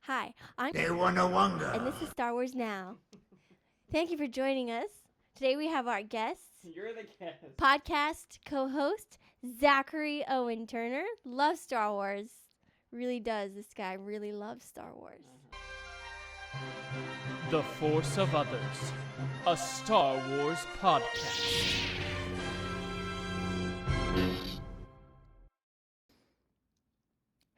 Hi, I'm Wonga. and this is Star Wars Now. Thank you for joining us. Today we have our guests, You're the guest. podcast co-host Zachary Owen Turner. Loves Star Wars. Really does. This guy really loves Star Wars. The Force of Others, a Star Wars podcast.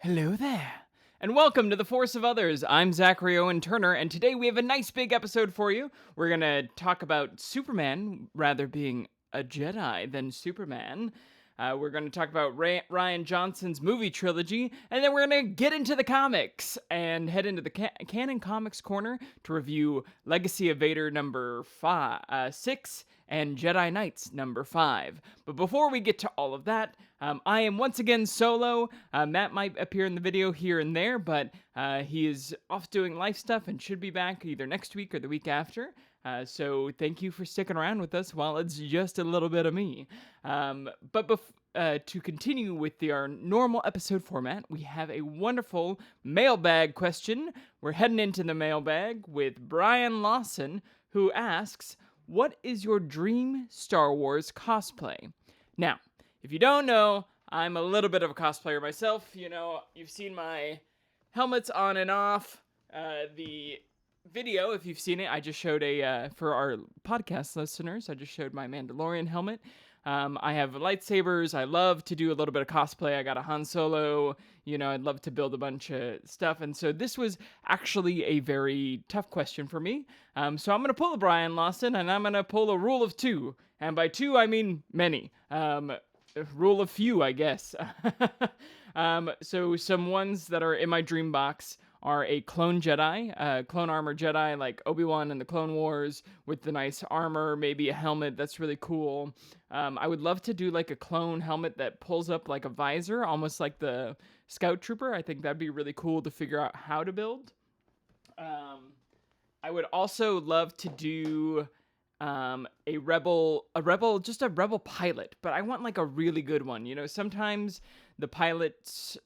Hello there, and welcome to The Force of Others. I'm Zachary Owen Turner, and today we have a nice big episode for you. We're going to talk about Superman, rather being a Jedi than Superman. We're going to talk about Rian Johnson's movie trilogy, and then we're going to get into the comics and head into the Canon Comics Corner to review Legacy of Vader number 6 and Jedi Knights number 5. But before we get to all of that, I am once again solo. Matt might appear in the video here and there, but he is off doing life stuff and should be back either next week or the week after. So thank you for sticking around with us while it's just a little bit of me. But to continue with our normal episode format, we have a wonderful mailbag question. We're heading into the mailbag with Brian Lawson, who asks, what is your dream Star Wars cosplay? Now, if you don't know, I'm a little bit of a cosplayer myself. You know, you've seen my helmets on and off. The video, if you've seen it, I just showed for our podcast listeners, I just showed my Mandalorian helmet. I have lightsabers. I love to do a little bit of cosplay. I got a Han Solo. You know, I'd love to build a bunch of stuff. And so this was actually a very tough question for me. So I'm going to pull a Brian Lawson, and I'm going to pull a rule of two. And by two, I mean many. Rule of few, I guess. So some ones that are in my dream box are a clone Jedi, clone armor Jedi, like Obi-Wan in the Clone Wars, with the nice armor, maybe a helmet that's really cool. I would love to do like a clone helmet that pulls up like a visor, almost like the Scout Trooper. I think that'd be really cool to figure out how to build. I would also love to do a rebel pilot, but I want like a really good one. You know, sometimes the pilots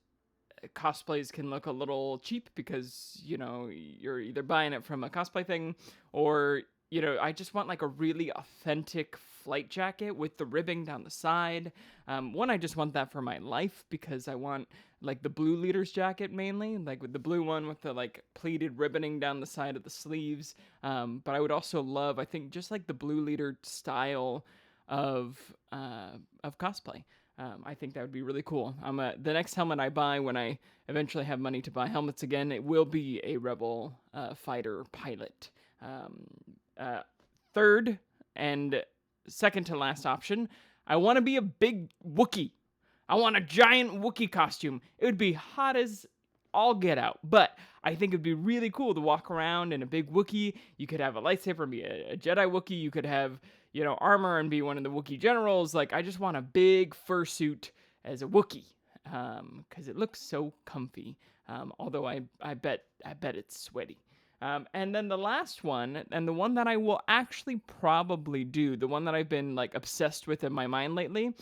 cosplays can look a little cheap because, you know, you're either buying it from a cosplay thing or, you know, I just want like a really authentic flight jacket with the ribbing down the side. I just want that for my life because I want like the blue leader's jacket mainly, like with the blue one with the like pleated ribboning down the side of the sleeves. But I would also love, I think, just like the blue leader style of cosplay. I think that would be really cool. The next helmet I buy, when I eventually have money to buy helmets again, it will be a Rebel fighter pilot. Third and second to last option, I want to be a big Wookiee. I want a giant Wookiee costume. It would be hot as all get out, but I think it'd be really cool to walk around in a big Wookiee. You could have a lightsaber and be a Jedi Wookiee. You could have, you know, armor and be one of the Wookiee generals. Like, I just want a big fursuit as a Wookiee, because it looks so comfy. Although I bet it's sweaty. And then the last one, and the one that I will actually probably do, the one that I've been like obsessed with in my mind lately,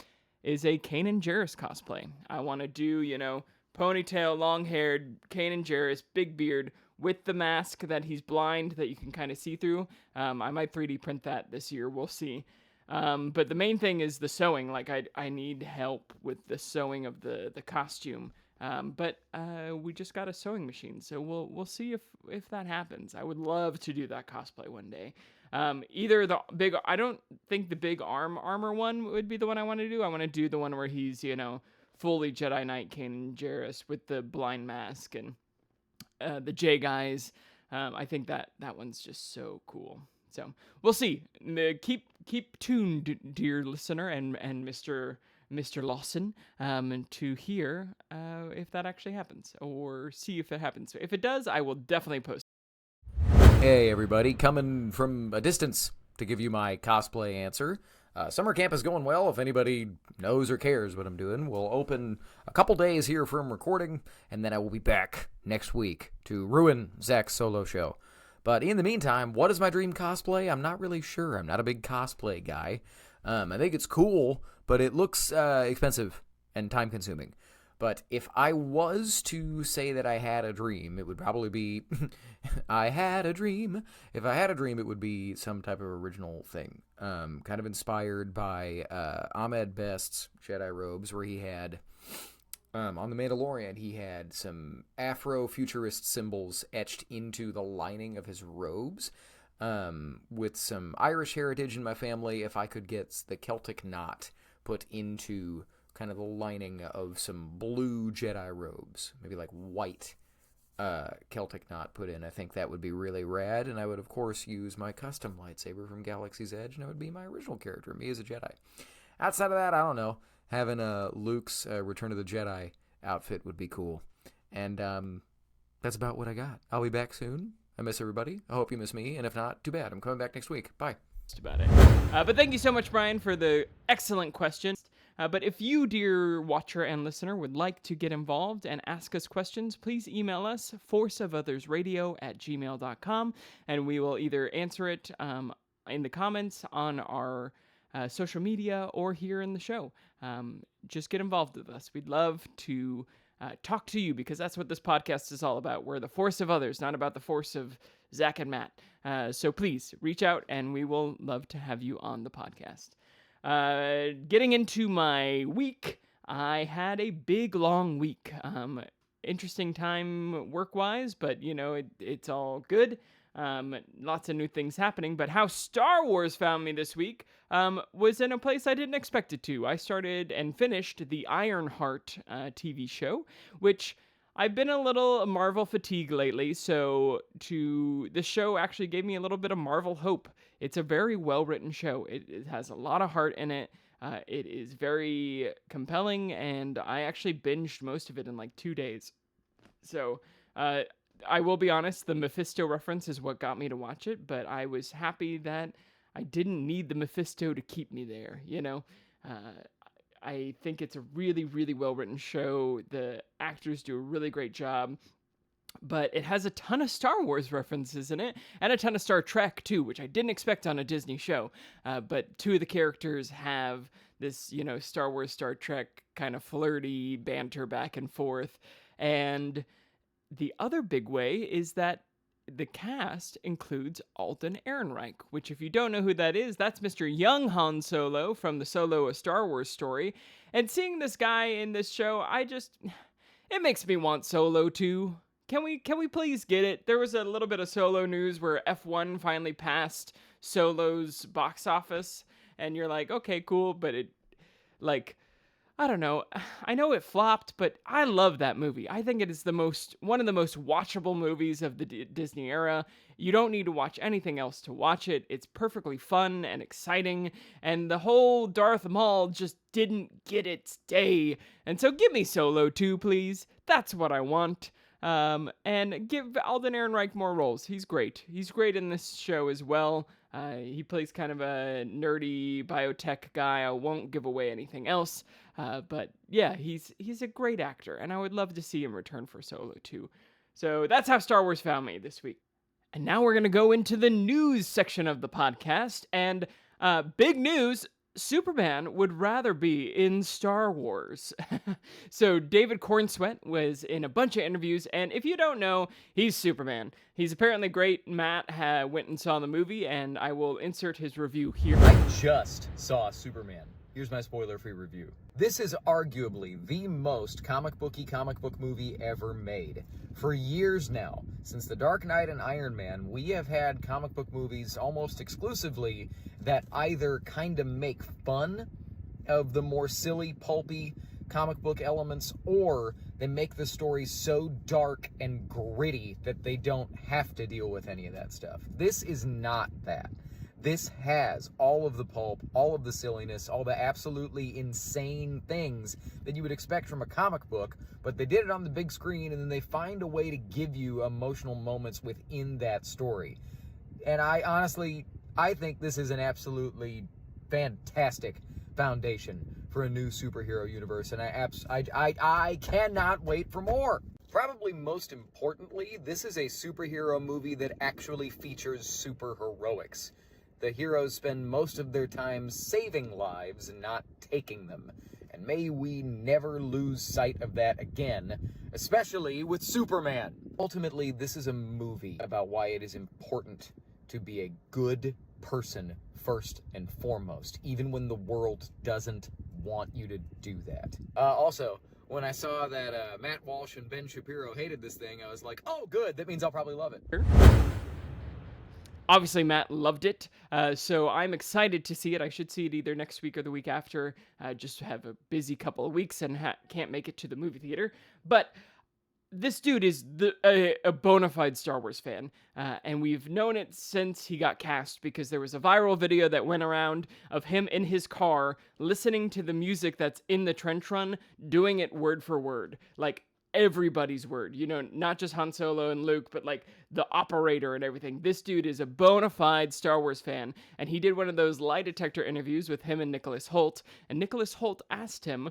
is a Kanan Jarrus cosplay. I want to do, you know, ponytail, long-haired, Kanan Jarrus, big beard, with the mask that he's blind that you can kind of see through. I might 3D print that this year. We'll see. But the main thing is the sewing. Like, I need help with the sewing of the costume. But we just got a sewing machine, so we'll see if that happens. I would love to do that cosplay one day. Either the big, I don't think the big armor one would be the one I want to do. I want to do the one where he's, you know, fully Jedi Knight Kanan Jarrus with the blind mask and the J guys. I think that one's just so cool. So we'll see. Keep tuned, dear listener and Mr. Lawson, to hear if that actually happens or see if it happens. If it does, I will definitely post. Hey everybody, coming from a distance to give you my cosplay answer. Summer camp is going well. If anybody knows or cares what I'm doing, we'll open a couple days here from recording, and then I will be back next week to ruin Zach's solo show. But in the meantime, what is my dream cosplay? I'm not really sure. I'm not a big cosplay guy. I think it's cool, but it looks expensive and time-consuming. But if I was to say that I had a dream, it would probably be I had a dream. If I had a dream, it would be some type of original thing. Kind of inspired by Ahmed Best's Jedi robes, where he had, on The Mandalorian, he had some Afro-futurist symbols etched into the lining of his robes. With some Irish heritage in my family, if I could get the Celtic knot put into kind of the lining of some blue Jedi robes, maybe like white Celtic knot put in, I think that would be really rad. And I would, of course, use my custom lightsaber from Galaxy's Edge, and it would be my original character, me as a Jedi. Outside of that, I don't know. Having Luke's Return of the Jedi outfit would be cool. And that's about what I got. I'll be back soon. I miss everybody. I hope you miss me. And if not, too bad. I'm coming back next week. Bye. That's about it. But thank you so much, Brian, for the excellent questions. But if you, dear watcher and listener, would like to get involved and ask us questions, please email us, forceofothersradio@gmail.com, and we will either answer it in the comments on our social media or here in the show. Just get involved with us. We'd love to talk to you, because that's what this podcast is all about. We're the force of others, not about the force of Zach and Matt. So please reach out, and we will love to have you on the podcast. Getting into my week, I had a big, long week. Interesting time work-wise, but, it's all good. Lots of new things happening. But how Star Wars found me this week was in a place I didn't expect it to. I started and finished the IronHeart TV show, which I've been a little Marvel fatigue lately, so this show actually gave me a little bit of Marvel hope. It's a very well-written show. It has a lot of heart in it. It is very compelling, and I actually binged most of it in like 2 days. So, I will be honest, the Mephisto reference is what got me to watch it, but I was happy that I didn't need the Mephisto to keep me there, I think it's a really, really well-written show. The actors do a really great job, but it has a ton of Star Wars references in it, and a ton of Star Trek, too, which I didn't expect on a Disney show. But two of the characters have this, Star Wars, Star Trek kind of flirty banter back and forth. And the other big way is that the cast includes Alden Ehrenreich, which, if you don't know who that is, that's Mr. Young Han Solo from the Solo: A Star Wars Story. And seeing this guy in this show, it makes me want Solo too. Can we please get it? There was a little bit of Solo news where F1 finally passed Solo's box office, and you're like, okay, cool, but I don't know. I know it flopped, but I love that movie. I think it is one of the most watchable movies of the Disney era. You don't need to watch anything else to watch it. It's perfectly fun and exciting, and the whole Darth Maul just didn't get its day. And so give me Solo too, please. That's what I want. And give Alden Ehrenreich more roles. He's great. He's great in this show as well. He plays kind of a nerdy biotech guy. I won't give away anything else. But yeah, he's a great actor, and I would love to see him return for Solo too. So that's how Star Wars found me this week. And now we're going to go into the news section of the podcast. And big news, Superman would rather be in Star Wars. So David Cornswet was in a bunch of interviews, and if you don't know, he's Superman. He's apparently great. Matt went and saw the movie, and I will insert his review here. I just saw Superman. Here's my spoiler-free review. This is arguably the most comic book movie ever made. For years now, since The Dark Knight and Iron Man, we have had comic book movies almost exclusively that either kind of make fun of the more silly, pulpy comic book elements, or they make the story so dark and gritty that they don't have to deal with any of that stuff. This is not that. This has all of the pulp, all of the silliness, all the absolutely insane things that you would expect from a comic book, but they did it on the big screen, and then they find a way to give you emotional moments within that story. And I think this is an absolutely fantastic foundation for a new superhero universe, and I cannot wait for more. Probably most importantly, this is a superhero movie that actually features superheroics. The heroes spend most of their time saving lives and not taking them. And may we never lose sight of that again, especially with Superman. Ultimately, this is a movie about why it is important to be a good person first and foremost, even when the world doesn't want you to do that. Also, when I saw that Matt Walsh and Ben Shapiro hated this thing, I was like, oh, good, that means I'll probably love it. Obviously, Matt loved it, so I'm excited to see it. I should see it either next week or the week after. Just have a busy couple of weeks and can't make it to the movie theater. But this dude is a bona fide Star Wars fan, and we've known it since he got cast because there was a viral video that went around of him in his car listening to the music that's in the trench run, doing it word for word, like everybody's word, not just Han Solo and Luke, but like the operator and everything. This dude is a bona fide Star Wars fan, and he did one of those lie detector interviews with him and Nicholas Hoult, and Nicholas Hoult asked him,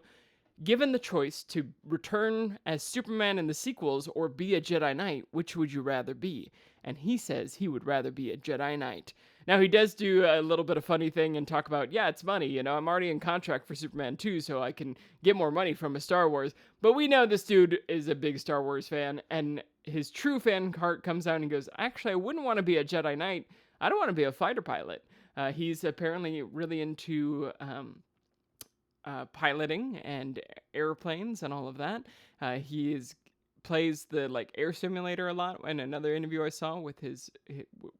given the choice to return as Superman in the sequels or be a Jedi Knight, which would you rather be? And he says he would rather be a Jedi Knight. Now, he does do a little bit of funny thing and talk about, yeah, it's money, I'm already in contract for Superman 2, so I can get more money from a Star Wars. But we know this dude is a big Star Wars fan, and his true fan heart comes out and goes, actually, I wouldn't want to be a Jedi Knight. I don't want to be a fighter pilot. He's apparently really into piloting and airplanes and all of that. He plays the air simulator a lot. In another interview I saw with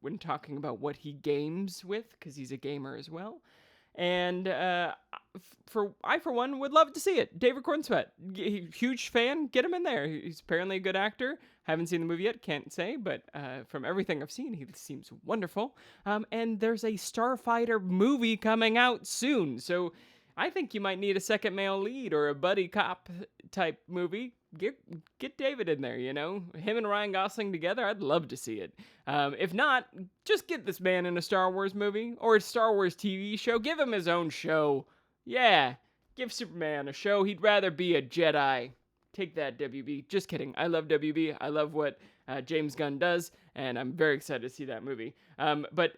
when talking about what he games with, because he's a gamer as well. And I for one would love to see it. David Cornswet, huge fan. Get him in there. He's apparently a good actor. Haven't seen the movie yet, can't say, but from everything I've seen, he seems wonderful. And there's a Starfighter movie coming out soon, so I think you might need a second male lead or a buddy cop type movie. Get David in there, Him and Ryan Gosling together, I'd love to see it. If not, just get this man in a Star Wars movie or a Star Wars TV show. Give him his own show. Yeah, give Superman a show. He'd rather be a Jedi. Take that, WB. Just kidding. I love WB. I love what James Gunn does, and I'm very excited to see that movie. But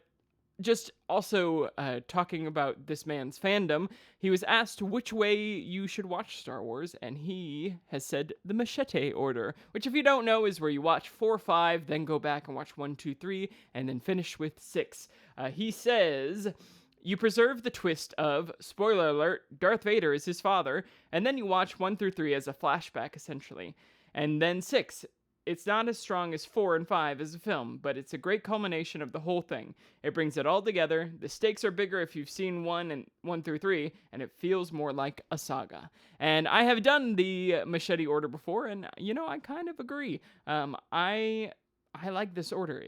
just also talking about this man's fandom, he was asked which way you should watch Star Wars, and he has said the machete order, which, if you don't know, is where you watch 4, 5, then go back and watch 1, 2, 3, and then finish with 6. He says you preserve the twist of, spoiler alert, Darth Vader is his father, and then you watch 1 through 3 as a flashback, essentially. And then 6. It's not as strong as 4 and 5 as a film, but it's a great culmination of the whole thing. It brings it all together. The stakes are bigger if you've seen 1 through 3, and it feels more like a saga. And I have done the machete order before, and I kind of agree. I like this order.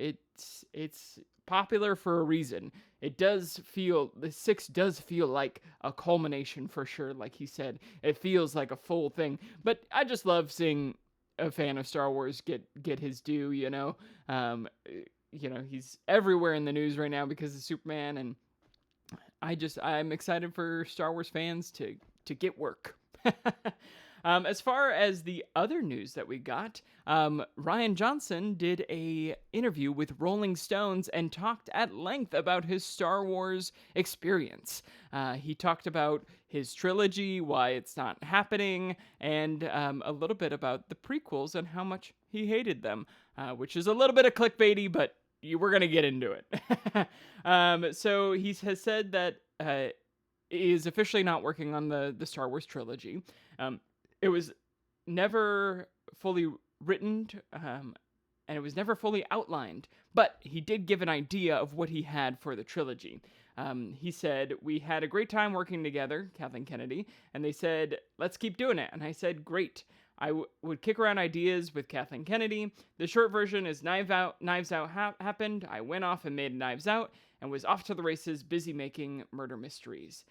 It's popular for a reason. The 6 does feel like a culmination for sure, like he said. It feels like a full thing. But I just love seeing a fan of Star Wars get his due, he's everywhere in the news right now because of Superman, and I'm excited for Star Wars fans to get work. As far as the other news that we got, Rian Johnson did a interview with Rolling Stones and talked at length about his Star Wars experience. He talked about his trilogy, why it's not happening, and a little bit about the prequels and how much he hated them, which is a little bit of clickbaity, but we're going to get into it. So he has said that he is officially not working on the Star Wars trilogy. It was never fully written, and it was never fully outlined, but he did give an idea of what he had for the trilogy. He said, we had a great time working together, Kathleen Kennedy, and they said, let's keep doing it. And I said, great. I would kick around ideas with Kathleen Kennedy. The short version is Knives Out happened. I went off and made Knives Out and was off to the races, busy making murder mysteries.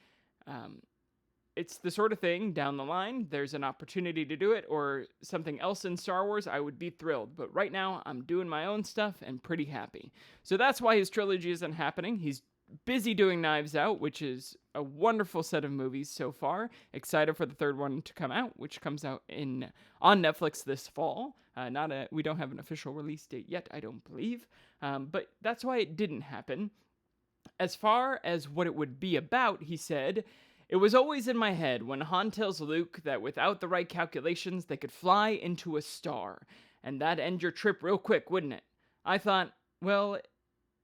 It's the sort of thing, down the line, there's an opportunity to do it, or something else in Star Wars, I would be thrilled. But right now, I'm doing my own stuff and pretty happy. So that's why his trilogy isn't happening. He's busy doing Knives Out, which is a wonderful set of movies so far. Excited for the third one to come out, which comes out on Netflix this fall. We don't have an official release date yet, I don't believe. But that's why it didn't happen. As far as what it would be about, he said, It was always in my head when Han tells Luke that without the right calculations, they could fly into a star, and that'd end your trip real quick, wouldn't it? I thought, well,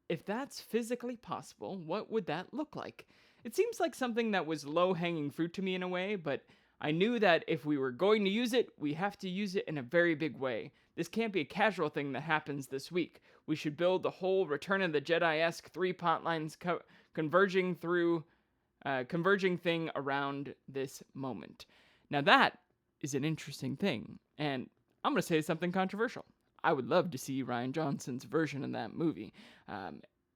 if that's physically possible, what would that look like? It seems like something that was low-hanging fruit to me in a way, but I knew that if we were going to use it, we have to use it in a very big way. This can't be a casual thing that happens this week. We should build the whole Return of the Jedi-esque three plot lines converging thing around this moment. Now that is an interesting thing, and I'm going to say something controversial. I would love to see Rian Johnson's version of that movie.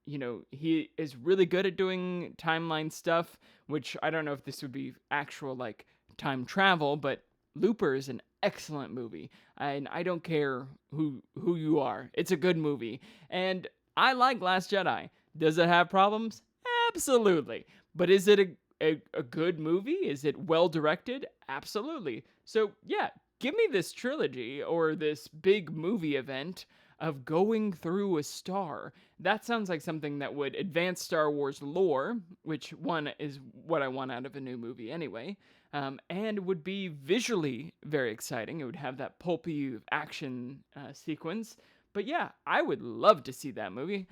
He is really good at doing timeline stuff, which I don't know if this would be actual, like, time travel, but Looper is an excellent movie, and I don't care who you are. It's a good movie, and I like Last Jedi. Does it have problems? Absolutely. But is it a good movie? Is it well directed? Absolutely. So yeah, give me this trilogy or this big movie event of going through a star. That sounds like something that would advance Star Wars lore, which one is what I want out of a new movie anyway, and would be visually very exciting. It would have that pulpy action sequence. But yeah, I would love to see that movie.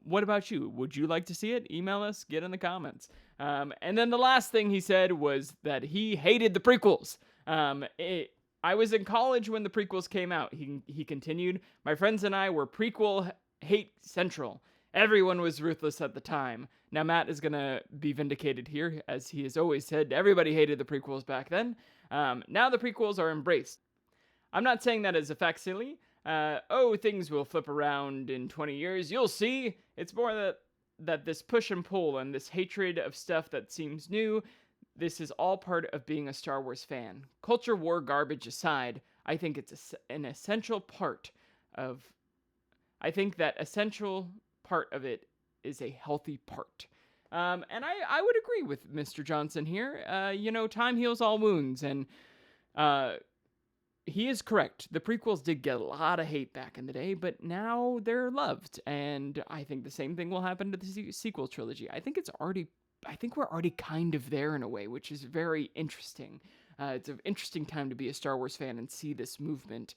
What about you? Would you like to see it? Email us, get in the comments. And then the last thing he said was that he hated the prequels. I was in college when the prequels came out. He continued, my friends and I were prequel hate central. Everyone was ruthless at the time. Now Matt is going to be vindicated here, as he has always said, everybody hated the prequels back then. Now the prequels are embraced. I'm not saying that as a facsimile. Things will flip around in 20 years. You'll see. It's more that this push and pull and this hatred of stuff that seems new, this is all part of being a Star Wars fan. Culture war garbage aside, I think it's an essential part of... I think that essential part of it is a healthy part. And I would agree with Mr. Johnson here. Time heals all wounds, and he is correct. The prequels did get a lot of hate back in the day, but now they're loved, and I think the same thing will happen to the sequel trilogy. I think we're already kind of there in a way, which is very interesting. It's an interesting time to be a Star Wars fan and see this movement.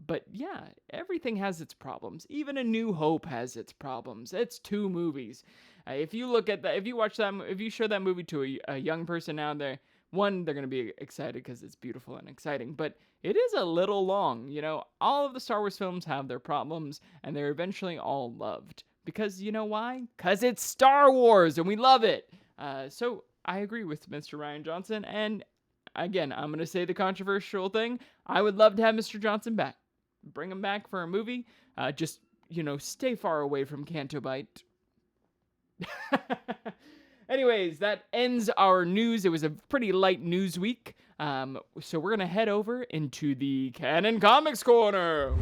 But yeah, everything has its problems. Even A New Hope has its problems. It's 2 movies. If you show that movie to a young person out there, one, they're going to be excited because it's beautiful and exciting, but it is a little long. All of the Star Wars films have their problems, and they're eventually all loved. Because you know why? Because it's Star Wars, and we love it. So I agree with Mr. Rian Johnson, and again, I'm going to say the controversial thing. I would love to have Mr. Johnson back. Bring him back for a movie. Just, stay far away from Canto Bight. Anyways, that ends our news. It was a pretty light news week. So we're going to head over into the Canon Comics Corner.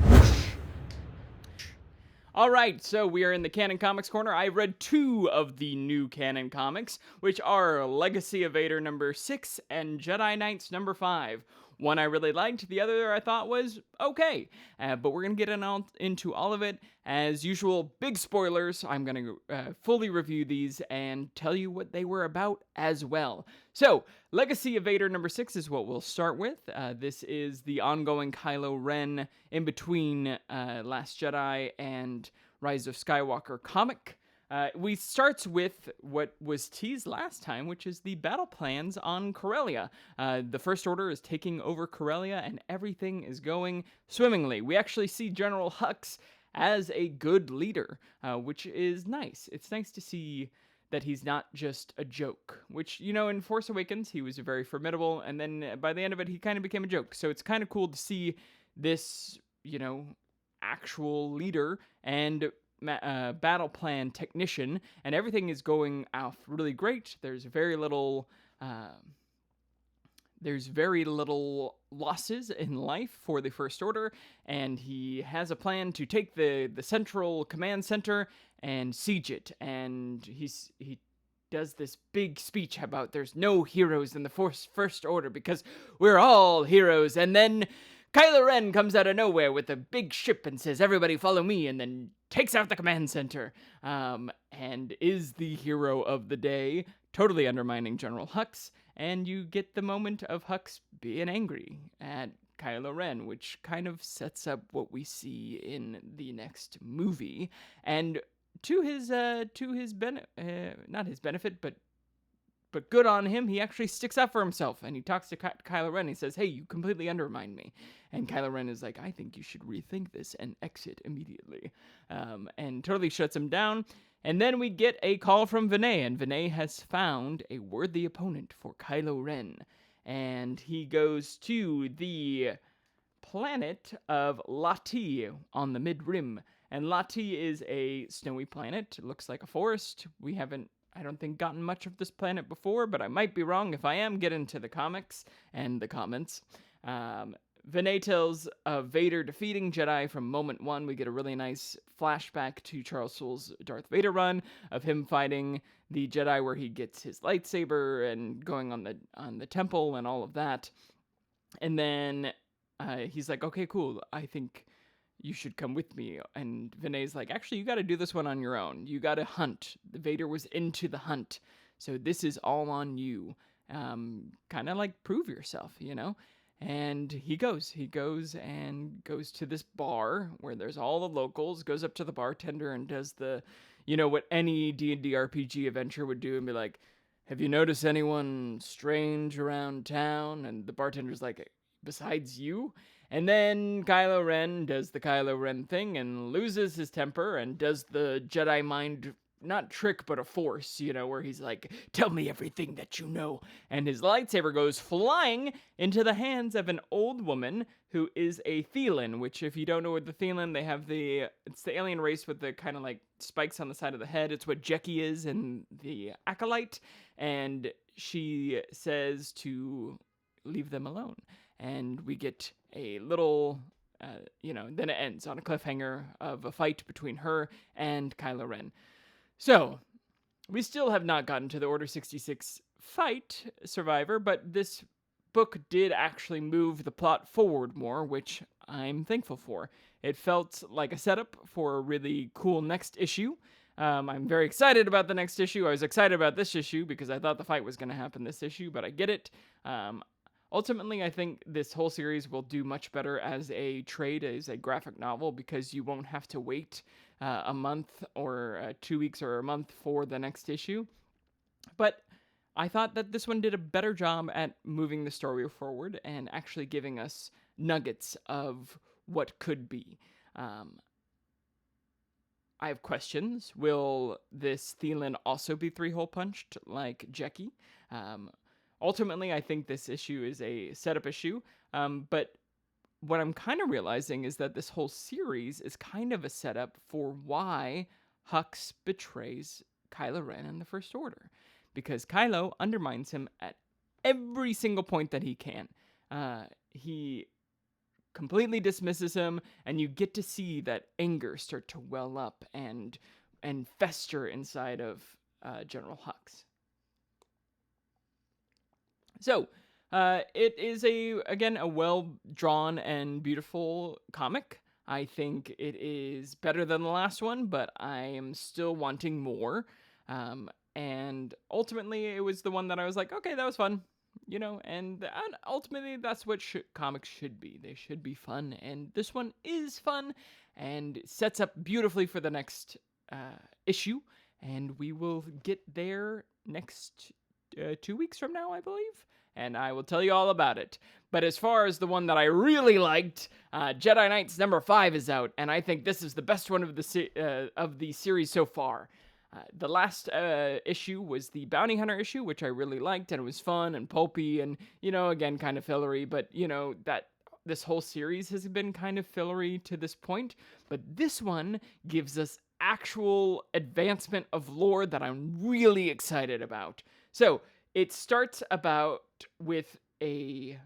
All right, so we are in the Canon Comics Corner. I read 2 of the new Canon comics, which are Legacy of Vader number 6 and Jedi Knights number 5. One I really liked, the other I thought was okay. But we're going to get into all of it. As usual, big spoilers. I'm going to fully review these and tell you what they were about as well. So, Legacy of Vader number 6 is what we'll start with. This is the ongoing Kylo Ren in between Last Jedi and Rise of Skywalker comic. We starts with what was teased last time, which is the battle plans on Corellia. The First Order is taking over Corellia, and everything is going swimmingly. We actually see General Hux as a good leader, which is nice. It's nice to see that he's not just a joke, which, in Force Awakens, he was very formidable, and then by the end of it, he kind of became a joke. So it's kind of cool to see this, actual leader and battle plan technician, and everything is going off really great. There's very little losses in life for the First Order, and he has a plan to take the central command center and siege it. And he does this big speech about there's no heroes in the First Order because we're all heroes. And then Kylo Ren comes out of nowhere with a big ship and says, "Everybody follow me," and then takes out the command center, and is the hero of the day. totally undermining General Hux, and you get the moment of Hux being angry at Kylo Ren, which kind of sets up what we see in the next movie. And to his not his benefit, but good on him, he actually sticks up for himself, and he talks to Kylo Ren. He says, "Hey, you completely undermined me." And Kylo Ren is like, "I think you should rethink this and exit immediately," and totally shuts him down. And then we get a call from Vinay, and Vinay has found a worthy opponent for Kylo Ren. And he goes to the planet of Lati on the mid-rim. And Lati is a snowy planet. It looks like a forest. We haven't, I don't think, gotten much of this planet before, but I might be wrong. If I am, get into the comics and the comments. Vinay tells of Vader defeating Jedi from moment one. We get a really nice flashback to Charles Soule's Darth Vader run of him fighting the Jedi, where he gets his lightsaber and going on the temple and all of that. And then he's like, "Okay, cool. I think you should come with me." And Vinay's like, "Actually, you got to do this one on your own. You got to hunt." Vader was into the hunt, so this is all on you. Kind of like prove yourself, you know? And he goes and goes to this bar where there's all the locals, goes up to the bartender and does the, what any D&D RPG adventure would do and be like, "Have you noticed anyone strange around town?" And the bartender's like, "Besides you?" And then Kylo Ren does the Kylo Ren thing and loses his temper and does the Jedi mind, not trick, but a force, where he's like, "Tell me everything that you know." And his lightsaber goes flying into the hands of an old woman who is a Thelan, which, if you don't know what the Thelan, they have it's the alien race with the kind of like spikes on the side of the head. It's what Jeki is in the Acolyte. And she says to leave them alone. And we get a little, then it ends on a cliffhanger of a fight between her and Kylo Ren. So, we still have not gotten to the Order 66 fight, Survivor, but this book did actually move the plot forward more, which I'm thankful for. It felt like a setup for a really cool next issue. I'm very excited about the next issue. I was excited about this issue because I thought the fight was going to happen this issue, but I get it. Ultimately, I think this whole series will do much better as a trade, as a graphic novel, because you won't have to wait a month or 2 weeks or a month for the next issue. But I thought that this one did a better job at moving the story forward and actually giving us nuggets of what could be. I have questions. Will this Thelan also be three-hole punched like Jeki? Ultimately, I think this issue is a setup issue, but what I'm kind of realizing is that this whole series is kind of a setup for why Hux betrays Kylo Ren in the First Order, because Kylo undermines him at every single point that he can. He completely dismisses him, and you get to see that anger start to well up and fester inside of General Hux. So, it is a well-drawn and beautiful comic. I think it is better than the last one, but I am still wanting more. And ultimately, it was the one that I was like, okay, that was fun, and ultimately, that's what comics should be. They should be fun, and this one is fun, and sets up beautifully for the next issue, and we will get there next 2 weeks from now, I believe, and I will tell you all about it. But as far as the one that I really liked, Jedi Knight's number 5 is out, and I think this is the best one of the series so far. The last issue was the Bounty Hunter issue, which I really liked, and it was fun and pulpy and, again, kind of fillery, but, that this whole series has been kind of fillery to this point. But this one gives us actual advancement of lore that I'm really excited about. So, it starts about with a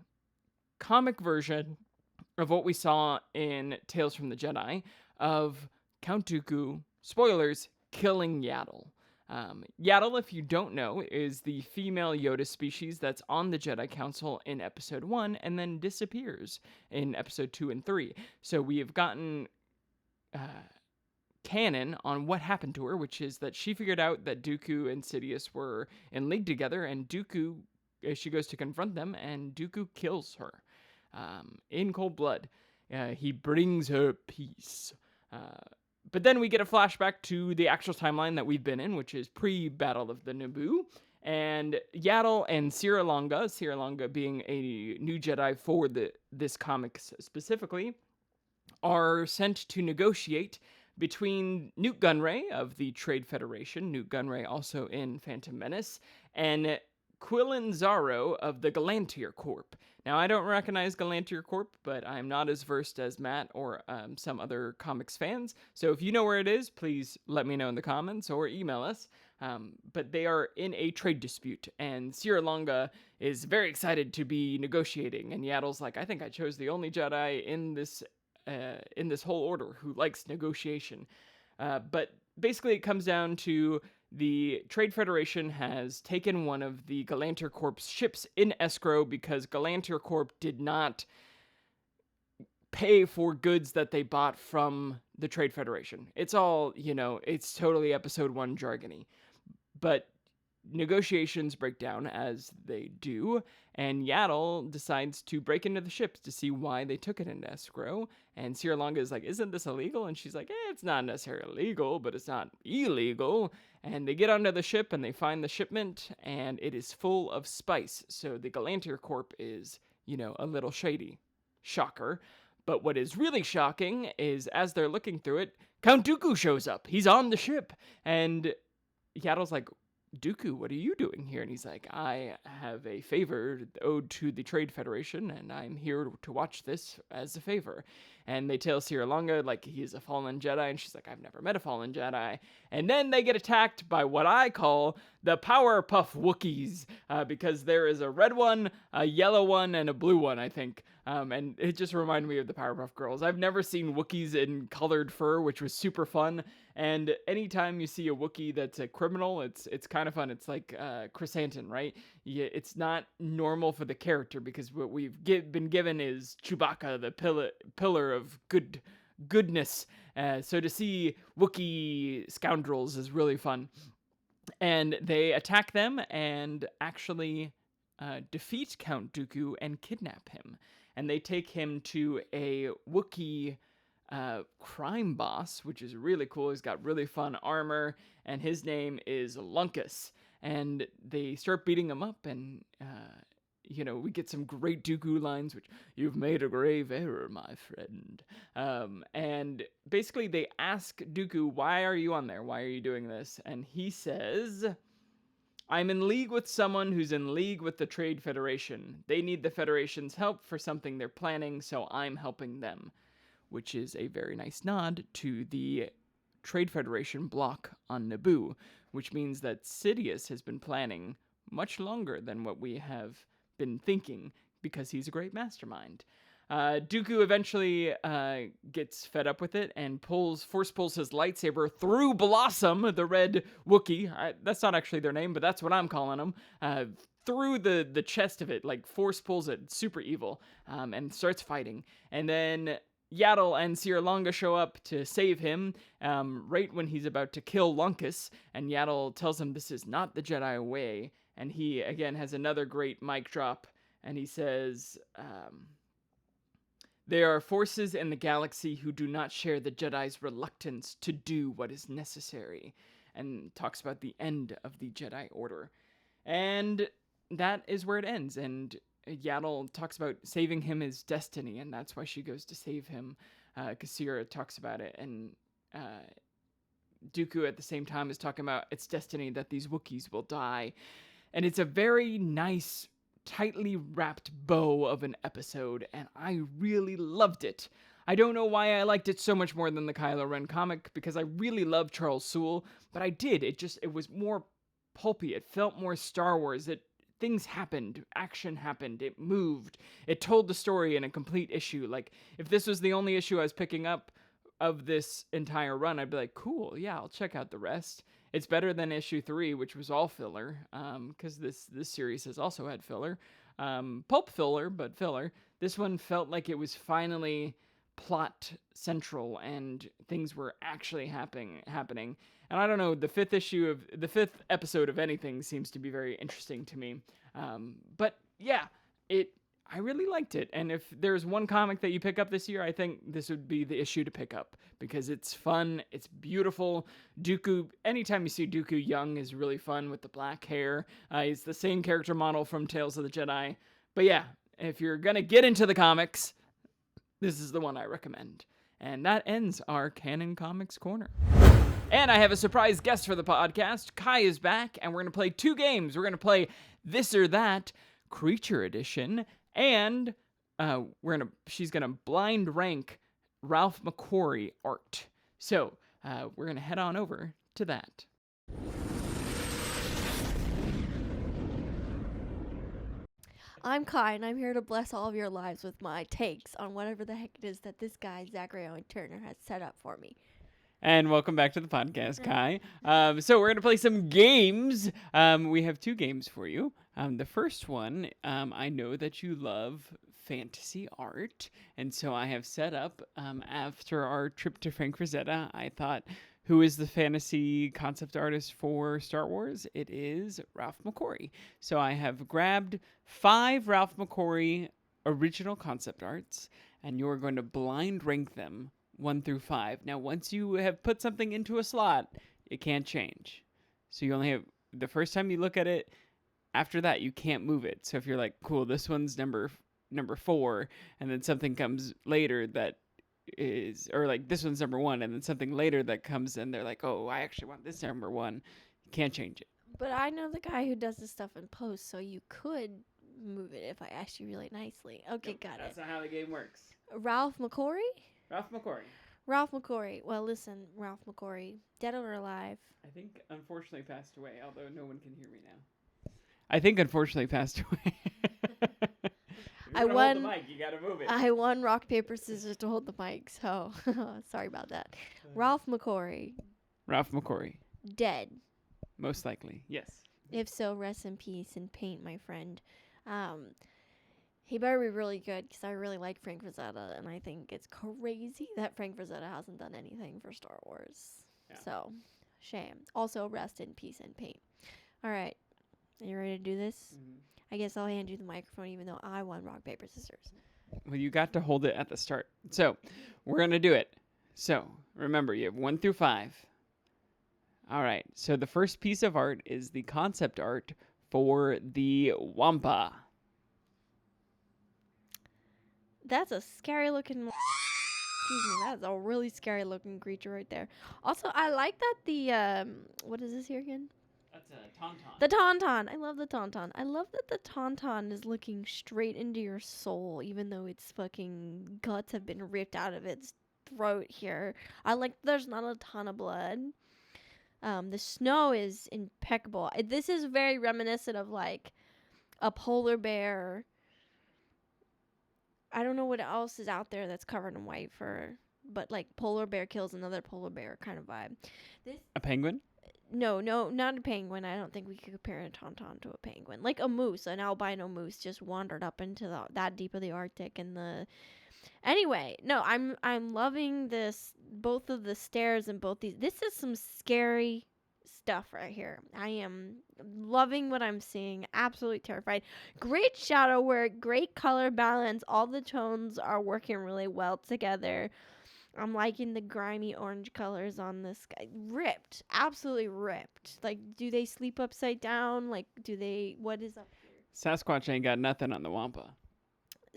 comic version of what we saw in Tales from the Jedi of Count Dooku, spoilers, killing Yaddle. Yaddle, if you don't know, is the female Yoda species that's on the Jedi Council in Episode 1 and then disappears in Episode 2 and 3. So we have gotten canon on what happened to her, which is that she figured out that Dooku and Sidious were in league together, and Dooku, she goes to confront them, and Dooku kills her in cold blood. He brings her peace. But then we get a flashback to the actual timeline that we've been in, which is pre-Battle of the Naboo. And Yaddle and Sierra Longa being a new Jedi for this comic specifically, are sent to negotiate between Newt Gunray of the Trade Federation, Newt Gunray also in Phantom Menace, and Quillen Zaro of the Galantier Corp. Now, I don't recognize Galantier Corp, but I'm not as versed as Matt or some other comics fans. So if you know where it is, please let me know in the comments or email us. But they are in a trade dispute, and Sierra Longa is very excited to be negotiating. And Yaddle's like, I think I chose the only Jedi in this whole order who likes negotiation. But basically, it comes down to the Trade Federation has taken one of the Galantier Corp's ships in escrow because Galantier Corp did not pay for goods that they bought from the Trade Federation. It's all, it's totally episode 1 jargony. But negotiations break down as they do, and Yaddle decides to break into the ships to see why they took it into escrow. And Sierra Longa is like, isn't this illegal? And she's like, it's not necessarily illegal, but it's not illegal. And they get onto the ship and they find the shipment, and it is full of spice. So the Galantier Corp is, a little shady. Shocker. But what is really shocking is as they're looking through it, Count Dooku shows up. He's on the ship. And Yaddle's like, Dooku, what are you doing here? And he's like, I have a favor owed to the Trade Federation, and I'm here to watch this as a favor. And they tell Sierra Longa, like, he's a fallen Jedi, and she's like, I've never met a fallen Jedi. And then they get attacked by what I call the Powerpuff Wookiees, because there is a red one, a yellow one, and a blue one, I think. And it just reminded me of the Powerpuff Girls. I've never seen Wookiees in colored fur, which was super fun. And anytime you see a Wookiee that's a criminal, it's kind of fun. It's like Chrysanthemum, right? Yeah, it's not normal for the character because what we've been given is Chewbacca, the pillar of goodness. So to see Wookiee scoundrels is really fun. And they attack them and actually defeat Count Dooku and kidnap him. And they take him to a Wookiee crime boss, which is really cool. He's got really fun armor, and his name is Lunkus. And they start beating him up, and we get some great Dooku lines, which, you've made a grave error, my friend. And basically they ask Dooku, why are you on there? Why are you doing this? And he says, I'm in league with someone who's in league with the Trade Federation. They need the Federation's help for something they're planning, so I'm helping them. Which is a very nice nod to the Trade Federation block on Naboo, which means that Sidious has been planning much longer than what we have been thinking, because he's a great mastermind. Dooku eventually gets fed up with it and force pulls his lightsaber through Blossom, the red Wookiee. That's not actually their name, but that's what I'm calling them. Through the chest of it, like force pulls it, super evil, and starts fighting. And then Yaddle and Sierra Longa show up to save him right when he's about to kill Lunkus, and Yaddle tells him this is not the Jedi way, and he, again, has another great mic drop, and he says, there are forces in the galaxy who do not share the Jedi's reluctance to do what is necessary, and talks about the end of the Jedi Order. And that is where it ends, and Yaddle talks about saving him is destiny, and that's why she goes to save him, because Sierra talks about it, and Dooku at the same time is talking about it's destiny that these Wookiees will die. And it's a very nice, tightly wrapped bow of an episode, and I really loved it. I don't know why I liked it so much more than the Kylo Ren comic, because I really love Charles Soule, but I did. It was more pulpy. It felt more Star Wars. Things happened, action happened, it moved, it told the story in a complete issue. Like, if this was the only issue I was picking up of this entire run, I'd be like, cool, yeah, I'll check out the rest. It's better than issue 3, which was all filler, because this series has also had filler. Pulp filler, but filler. This one felt like it was finally plot central and things were actually happening. And I don't know, the fifth episode of anything seems to be very interesting to me. But yeah, I really liked it. And if there's one comic that you pick up this year, I think this would be the issue to pick up because it's fun, it's beautiful. Dooku, anytime you see Dooku young is really fun with the black hair. He's the same character model from Tales of the Jedi. But yeah, if you're going to get into the comics, this is the one I recommend. And that ends our Canon Comics Corner. And I have a surprise guest for the podcast. Kai is back, and we're going to play 2 games. We're going to play This or That, Creature Edition, and she's going to blind rank Ralph McQuarrie Art. So we're going to head on over to that. I'm Kai, and I'm here to bless all of your lives with my takes on whatever the heck it is that this guy, Zachary Owen Turner, has set up for me. And welcome back to the podcast, Kai. So we're going to play some games. We have 2 games for you. The first one, I know that you love fantasy art, and so I have set up, after our trip to Frank Frazetta, I thought, who is the fantasy concept artist for Star Wars? It is Ralph McQuarrie. So I have grabbed 5 Ralph McQuarrie original concept arts, and you're going to blind rank them 1 through 5. Now, once you have put something into a slot, it can't change. So you only have, the first time you look at it, after that, you can't move it. So if you're like, cool, this one's number 4, and then something comes later that is, or like this one's number 1, and then something later that comes in, they're like, oh, I actually want this number 1. You can't change it. But I know the guy who does this stuff in post, so you could move it if I asked you really nicely. Okay, Nope, got That's it. not how the game works. Ralph McQuarrie? Ralph McQuarrie. Ralph McQuarrie. Well, listen, Ralph McQuarrie, dead or alive? I think unfortunately passed away, although no one can hear me now. I think unfortunately passed away. I won. Hold the mic, you gotta move it. I won rock, paper, scissors to hold the mic, so sorry about that. Ralph McQuarrie, Ralph McQuarrie. dead. Most likely, yes. If so, rest in peace and paint, my friend. He better be really good because I really like Frank Frazetta, and I think it's crazy that Frank Frazetta hasn't done anything for Star Wars. Yeah. So, shame. Also, rest in peace and paint. All right. Are you ready to do this? Mm-hmm. I guess I'll hand you the microphone even though I won rock, paper, scissors. Well, you got to hold it at the start. So, we're going to do it. So, remember, you have 1 through 5. All right. So, the first piece of art is the concept art for the Wampa. That's a scary looking. Excuse me. That's a really scary looking creature right there. Also, I like that the what is this here again? That's a tauntaun. The tauntaun. I love the tauntaun. I love that the tauntaun is looking straight into your soul, even though its fucking guts have been ripped out of its throat here. I like there's not a ton of blood. The snow is impeccable. This is very reminiscent of like a polar bear. I don't know what else is out there that's covered in white fur, but like polar bear kills another polar bear kind of vibe. A penguin? No, not a penguin. I don't think we could compare a tauntaun to a penguin. Like a moose, an albino moose just wandered up into that deep of the Arctic and the. Anyway, no, I'm loving this, both of the stairs and both these. This is some scary stuff right here. I am loving what I'm seeing. Absolutely terrified. Great shadow work, great color balance. All the tones are working really well together. I'm liking the grimy orange colors on this guy. Ripped. Absolutely ripped. Like, do they sleep upside down? Like, what is up here? Sasquatch ain't got nothing on the Wampa.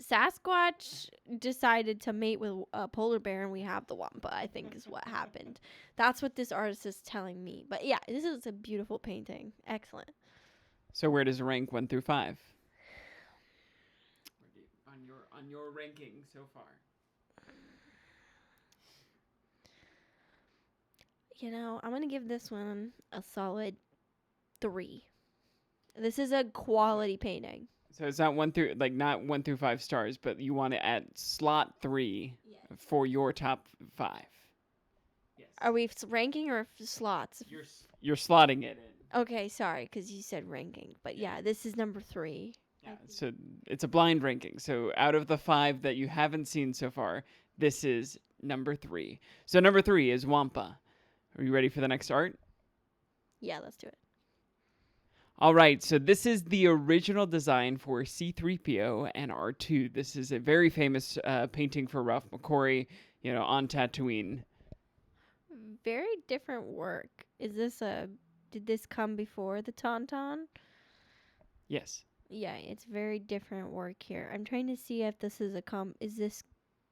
Sasquatch decided to mate with a polar bear, and we have the Wampa, I think is what happened. That's what this artist is telling me. But yeah, this is a beautiful painting. Excellent. So where does it rank 1 through 5? On your ranking so far. You know, I'm going to give this one a solid 3. This is a quality painting. So it's not 1 through 5 stars, but you want it at slot 3 for your top 5. Yes. Are we ranking or slots? You're slotting it in. Okay, sorry, because you said ranking. But yeah, this is number 3. Yeah, so it's a blind ranking. So out of the 5 that you haven't seen so far, This is number 3. So number 3 is Wampa. Are you ready for the next art? Yeah, let's do it. All right, so this is the original design for C-3PO and R2. This is a very famous painting for Ralph McQuarrie, on Tatooine. Very different work. Did this come before the Tauntaun? Yes. Yeah, it's very different work here. I'm trying to see if this is is this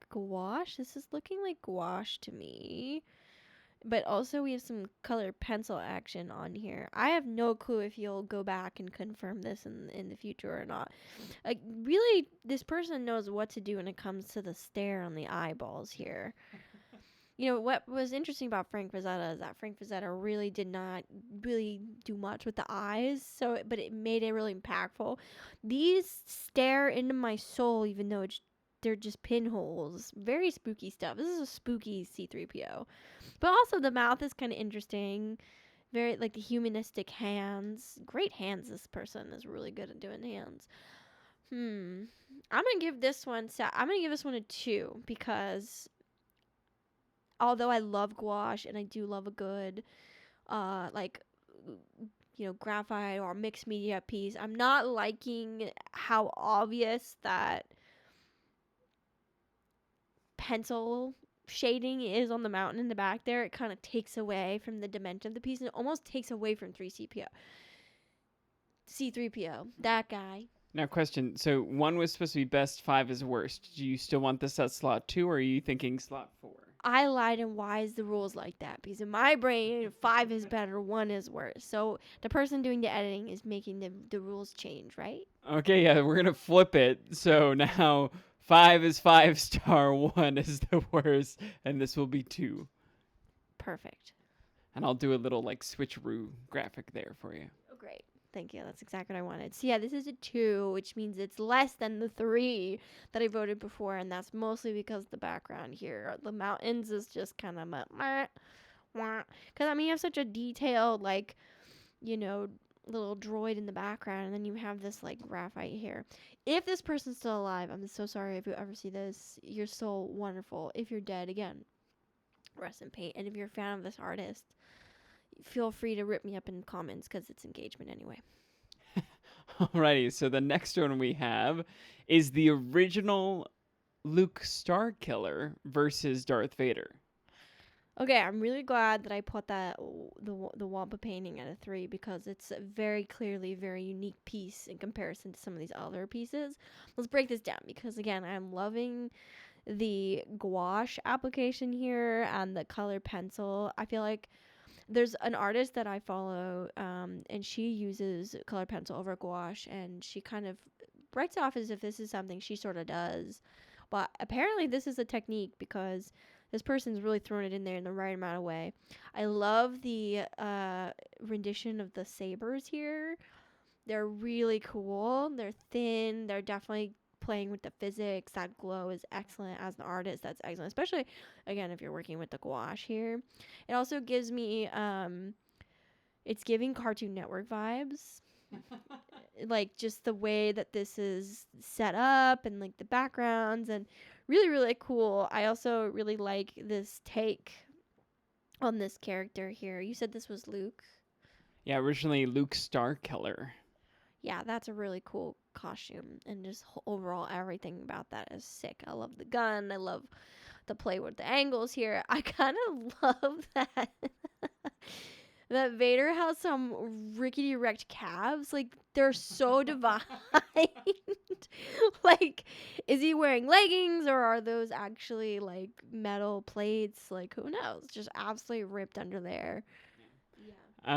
gouache? This is looking like gouache to me. But also we have some color pencil action on here. I have no clue if you'll go back and confirm this in the future or not. Like, really, this person knows what to do when it comes to the stare on the eyeballs here. What was interesting about Frank Frazetta is that Frank Frazetta really did not really do much with the eyes, but it made it really impactful. These stare into my soul, even though they're just pinholes. Very spooky stuff. This is a spooky C-3PO. But also the mouth is kind of interesting. Very, like, the humanistic hands. Great hands, this person is really good at doing hands. I'm going to give this one a 2 because although I love gouache and I do love a good, graphite or mixed media piece, I'm not liking how obvious that pencil shading is on the mountain in the back there. It kind of takes away from the dimension of the piece, and it almost takes away from C-3PO, that guy. Now, question. So 1 was supposed to be best, 5 is worst. Do you still want this at slot 2, or are you thinking slot 4? I lied, and why is the rules like that? Because in my brain, 5 is better, 1 is worse. So the person doing the editing is making the rules change, right? Okay, yeah, we're going to flip it. So now 5 is 5-star, 1 is the worst, and this will be 2. Perfect. And I'll do a little, switcheroo graphic there for you. Oh, great. Thank you. That's exactly what I wanted. So yeah, this is a 2, which means it's less than the 3 that I voted before, and that's mostly because the background here, the mountains, is just kind of because you have such a detailed little droid in the background, and then you have this graphite here. If this person's still alive, I'm so sorry if you ever see this. You're so wonderful. If you're dead, again, rest in pain. And if you're a fan of this artist, feel free to rip me up in comments because it's engagement anyway. Alrighty, so the next one we have is the original Luke Starkiller versus Darth Vader. Okay, I'm really glad that I put the Wampa painting at a 3 because it's a very clearly very unique piece in comparison to some of these other pieces. Let's break this down because, again, I'm loving the gouache application here and the color pencil. I feel like there's an artist that I follow, and she uses color pencil over gouache, and she kind of writes off as if this is something she sort of does. But apparently this is a technique because this person's really thrown it in there in the right amount of way. I love the rendition of the sabers here. They're really cool. They're thin. They're definitely playing with the physics. That glow is excellent. As an artist, that's excellent, especially again if you're working with the gouache here. It also gives me it's giving Cartoon Network vibes. Like just the way that this is set up and like the backgrounds, and really really cool. I also really like this take on this character here. You said this was Luke? Yeah, originally Luke Starkiller. Yeah, that's a really cool costume, and just overall everything about that is sick. I love the gun. I love the play with the angles here. I kind of love that that Vader has some rickety wrecked calves. Like, they're so divine. Like, is he wearing leggings, or are those actually like metal plates? Like, who knows? Just absolutely ripped under there.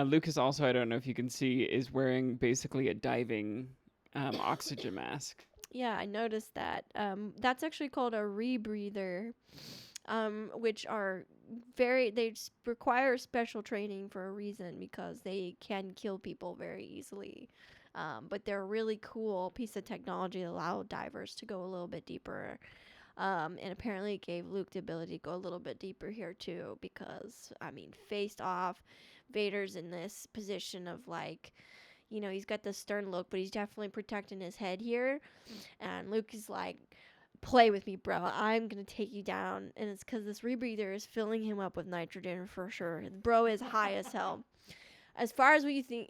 Lucas also, I don't know if you can see, is wearing basically a diving oxygen mask. Yeah, I noticed that. That's actually called a rebreather, which are they require special training for a reason because they can kill people very easily. But they're a really cool piece of technology that allow divers to go a little bit deeper. And apparently it gave Luke the ability to go a little bit deeper here too, because faced off, Vader's in this position of like, he's got the stern look, but he's definitely protecting his head here. And Luke is like play with me, bro. I'm gonna take you down. And it's because this rebreather is filling him up with nitrogen for sure. Bro is high as hell. As far as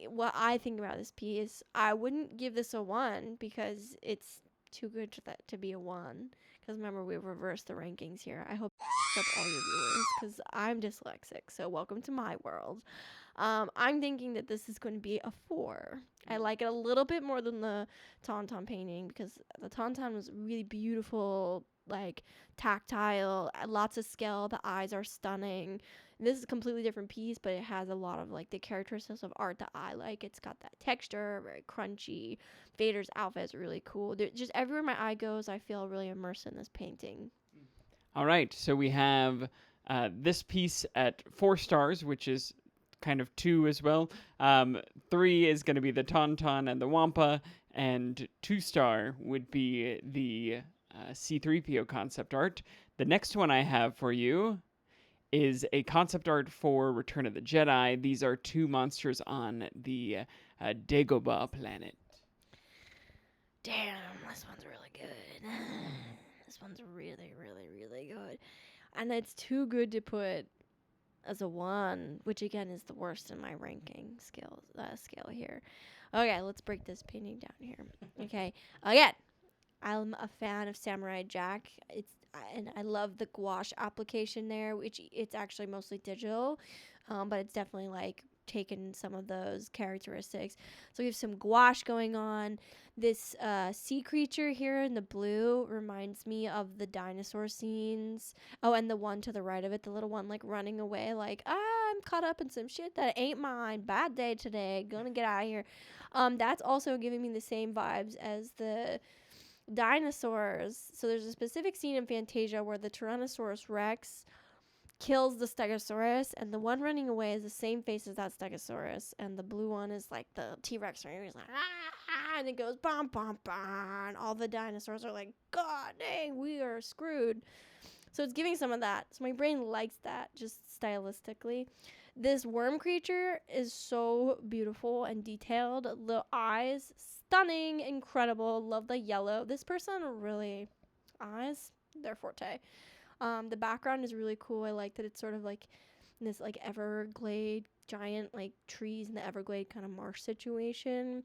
what I think about this piece, I wouldn't give this a 1 because it's too good to be a 1. Because remember, we reversed the rankings here. I hope up all your viewers because I'm dyslexic. So welcome to my world. I'm thinking that this is going to be a 4. I like it a little bit more than the Tauntaun painting because the Tauntaun was really beautiful, like tactile, lots of scale. The eyes are stunning. This is a completely different piece, but it has a lot of like the characteristics of art that I like. It's got that texture, very crunchy. Vader's outfit is really cool. Just everywhere my eye goes, I feel really immersed in this painting. All right, so we have this piece at 4 stars, which is kind of 2 as well. 3 is going to be the Tauntaun and the Wampa, and 2-star would be the C-3PO concept art. The next one I have for you is a concept art for Return of the Jedi. These are 2 monsters on the Dagobah planet. Damn, this one's really good. This one's really, really, really good. And it's too good to put as a 1, which again is the worst in my ranking scale here. Okay, let's break this painting down here. Okay, again, I'm a fan of Samurai Jack. And I love the gouache application there, which it's actually mostly digital, but it's definitely like taken some of those characteristics. So we have some gouache going on. This sea creature here in the blue reminds me of the dinosaur scenes. Oh, and the one to the right of it, the little one like running away, like, I'm caught up in some shit that ain't mine. Bad day today. Gonna get out of here. That's also giving me the same vibes as the dinosaurs. So there's a specific scene in Fantasia where the Tyrannosaurus Rex kills the Stegosaurus, and the one running away is the same face as that Stegosaurus, and the blue one is like the T-Rex, right? He's like, ah, and it goes bum bum bum, and all the dinosaurs are like, God dang, we are screwed. So it's giving some of that. So my brain likes that, just stylistically. This worm creature is so beautiful and detailed. The eyes, stunning, incredible. Love the yellow. This person really, eyes, their forte. The background is really cool. I like that it's sort of like this like Everglade, giant like trees in the Everglade kind of marsh situation.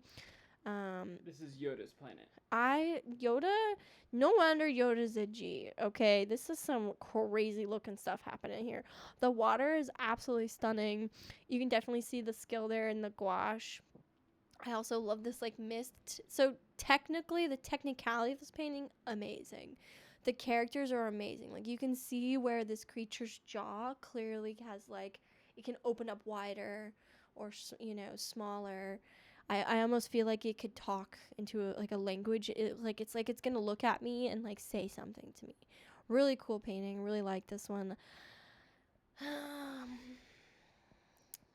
This is Yoda's planet. Yoda, no wonder Yoda's a G. Okay, this is some crazy looking stuff happening here. The water is absolutely stunning. You can definitely see the skill there in the gouache. I also love this like mist. So technically, the technicality of this painting, amazing. The characters are amazing. Like you can see where this creature's jaw clearly has like, it can open up wider or, smaller. I almost feel like it could talk into a language. It's like it's gonna look at me and like say something to me. Really cool painting. Really like this one.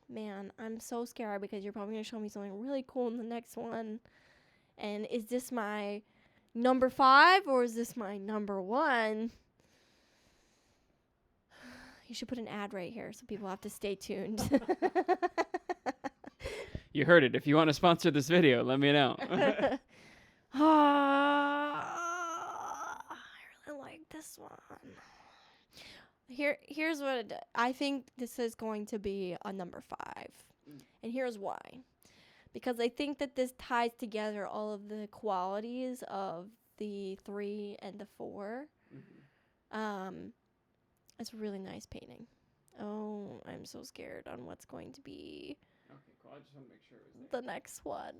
Man, I'm so scared because you're probably gonna show me something really cool in the next one. And is this my number 5 or is this my number 1? You should put an ad right here so people have to stay tuned. You heard it. If you want to sponsor this video, let me know. I really like this one. Here's what I think this is going to be a number 5. And here's why. Because I think that this ties together all of the qualities of the 3 and the 4. It's a really nice painting. Oh, I'm so scared on what's going to be I just want to make sure it was there. the next one.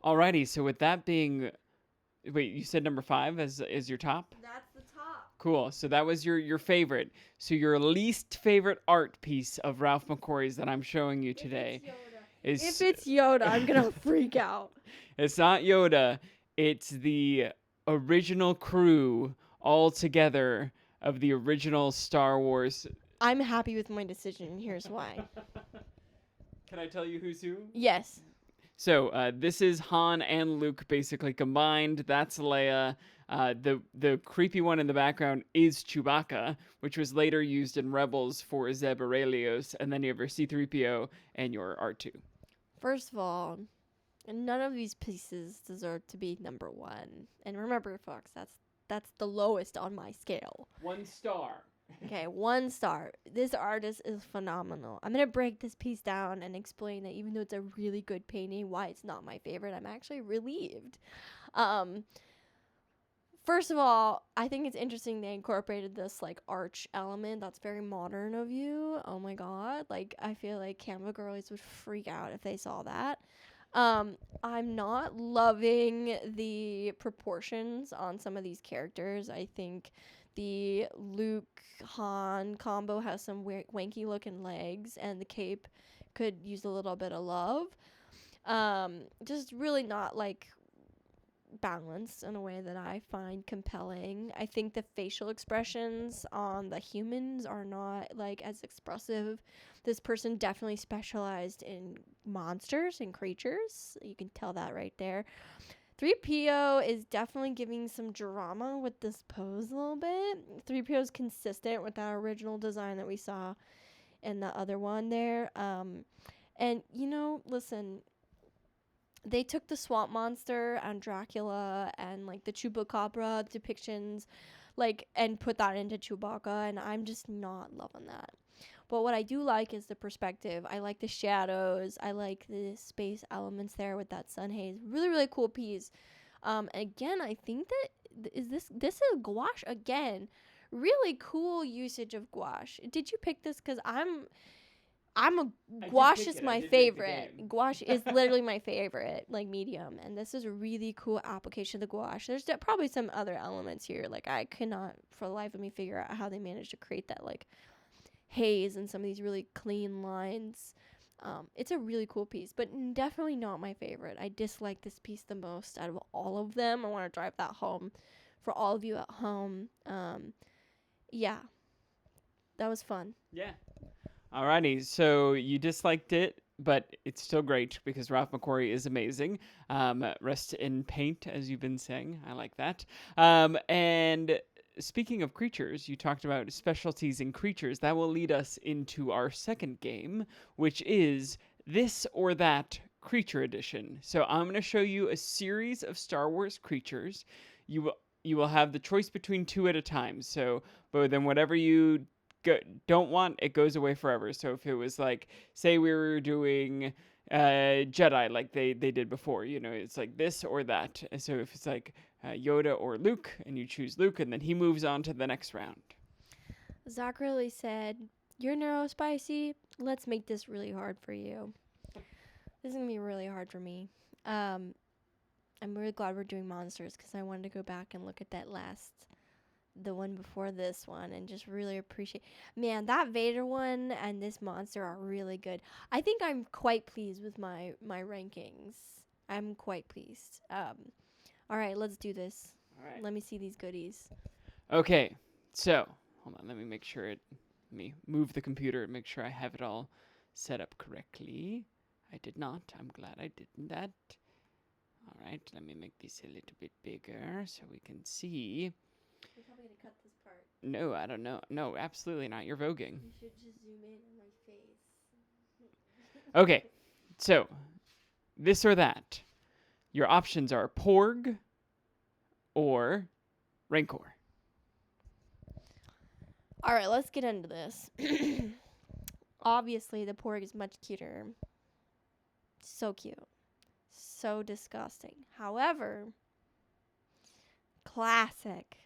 Alrighty, so with that being, wait, you said number 5 is your top? That's the top. Cool. So that was your favorite. So your least favorite art piece of Ralph McQuarrie's that I'm showing you today is If it's Yoda, I'm gonna freak out. It's not Yoda. It's the original crew all together of the original Star Wars. I'm happy with my decision. Here's why. Can I tell you who's who? Yes. So this is Han and Luke basically combined. That's Leia. The creepy one in the background is Chewbacca, which was later used in Rebels for Zeb Orrelios. And then you have your C-3PO and your R2. First of all, None of these pieces deserve to be number one. And remember, folks, that's the lowest on my scale. 1 star. Okay, 1 star. This artist is phenomenal. I'm gonna break this piece down and explain that even though it's a really good painting, why it's not my favorite. I'm actually relieved. First of all, I think it's interesting they incorporated this like arch element. That's very modern of you. Oh my god. Like I feel like Canva girlies would freak out if they saw that. I'm not loving the proportions on some of these characters. I think the Luke Han combo has some wanky looking legs, and the cape could use a little bit of love. Just really not like balanced in a way that I find compelling. I think the facial expressions on the humans are not like as expressive. This person definitely specialized in monsters and creatures. You can tell that right there. 3PO is definitely giving some drama with this pose a little bit. 3PO is consistent with that original design that we saw in the other one there. And listen, they took the swamp monster and Dracula and like the Chupacabra depictions, like, and put that into Chewbacca, and I'm just not loving that. But what I do like is the perspective. I like the shadows. I like the space elements there with that sun haze. Really, really cool piece. Again, I think that this is gouache again. Really cool usage of gouache. Did you pick this? Because gouache is my favorite. Gouache is literally my favorite, like medium. And this is a really cool application of the gouache. There's probably some other elements here. Like I cannot for the life of me figure out how they managed to create that like haze and some of these really clean lines. It's a really cool piece, but definitely not my favorite. I dislike this piece the most out of all of them. I want to drive that home for all of you at home. Yeah, that was fun. Yeah. Alrighty, so you disliked it, but it's still great because Ralph McQuarrie is amazing. Rest in paint, as you've been saying. I like that. And speaking of creatures, you talked about specialties in creatures. That will lead us into our second game, which is This or That Creature Edition. So I'm going to show you a series of Star Wars creatures. You will have the choice between 2 at a time. So, but then whatever you don't want, it goes away forever. So if it was like, say we were doing Jedi like they did before, it's like this or that. And so if it's like Yoda or Luke, and you choose Luke, and then he moves on to the next round. Zach really said, "You're neurospicy. Let's make this really hard for you." This is gonna be really hard for me. I'm really glad we're doing monsters because I wanted to go back and look at the one before this one, and just really appreciate. Man, that Vader one and this monster are really good. I think I'm quite pleased with my rankings. I'm quite pleased. All right, let's do this. All right. Let me see these goodies. Okay, so hold on. Let me make sure let me move the computer and make sure I have it all set up correctly. I did not. I'm glad I did that. All right, let me make this a little bit bigger so we can see. You're probably gonna cut this part. No, I don't know. No, absolutely not. You're voguing. You should just zoom in on my face. Okay, so this or that. Your options are Porg or Rancor. All right, let's get into this. Obviously, the Porg is much cuter. So cute. So disgusting. However, classic.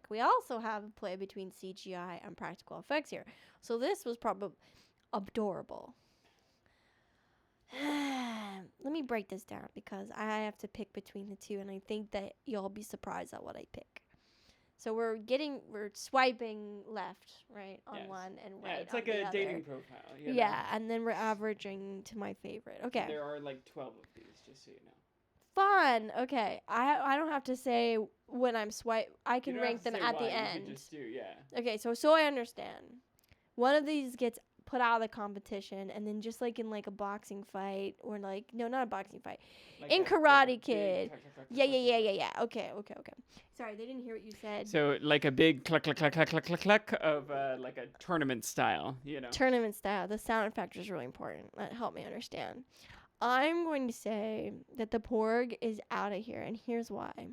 We also have a play between CGI and practical effects here. So this was probably adorable. Let me break this down because I have to pick between the two, and I think that you'll be surprised at what I pick. So we're swiping left, right, on Yes. one, and right Yeah, it's on like the a other. dating profile. Yeah, and then we're averaging to my favorite. Okay. There are like 12 of these, just so you know. Fun. Okay. I don't have to say when I'm I can You don't rank have to them say at why, the you end. can just do, yeah. Okay, so I understand. One of these gets put out of the competition, and then just like in like a boxing fight, or like, no, not a boxing fight, Like in a Karate big Kid. clack, clack, clack, Yeah. Okay. Sorry, they didn't hear what you said. So like a big cluck, cluck, cluck, cluck, cluck, cluck, cluck of like a tournament style, Tournament style. The sound effect is really important. That helped me understand. I'm going to say that the Porg is out of here, and here's why.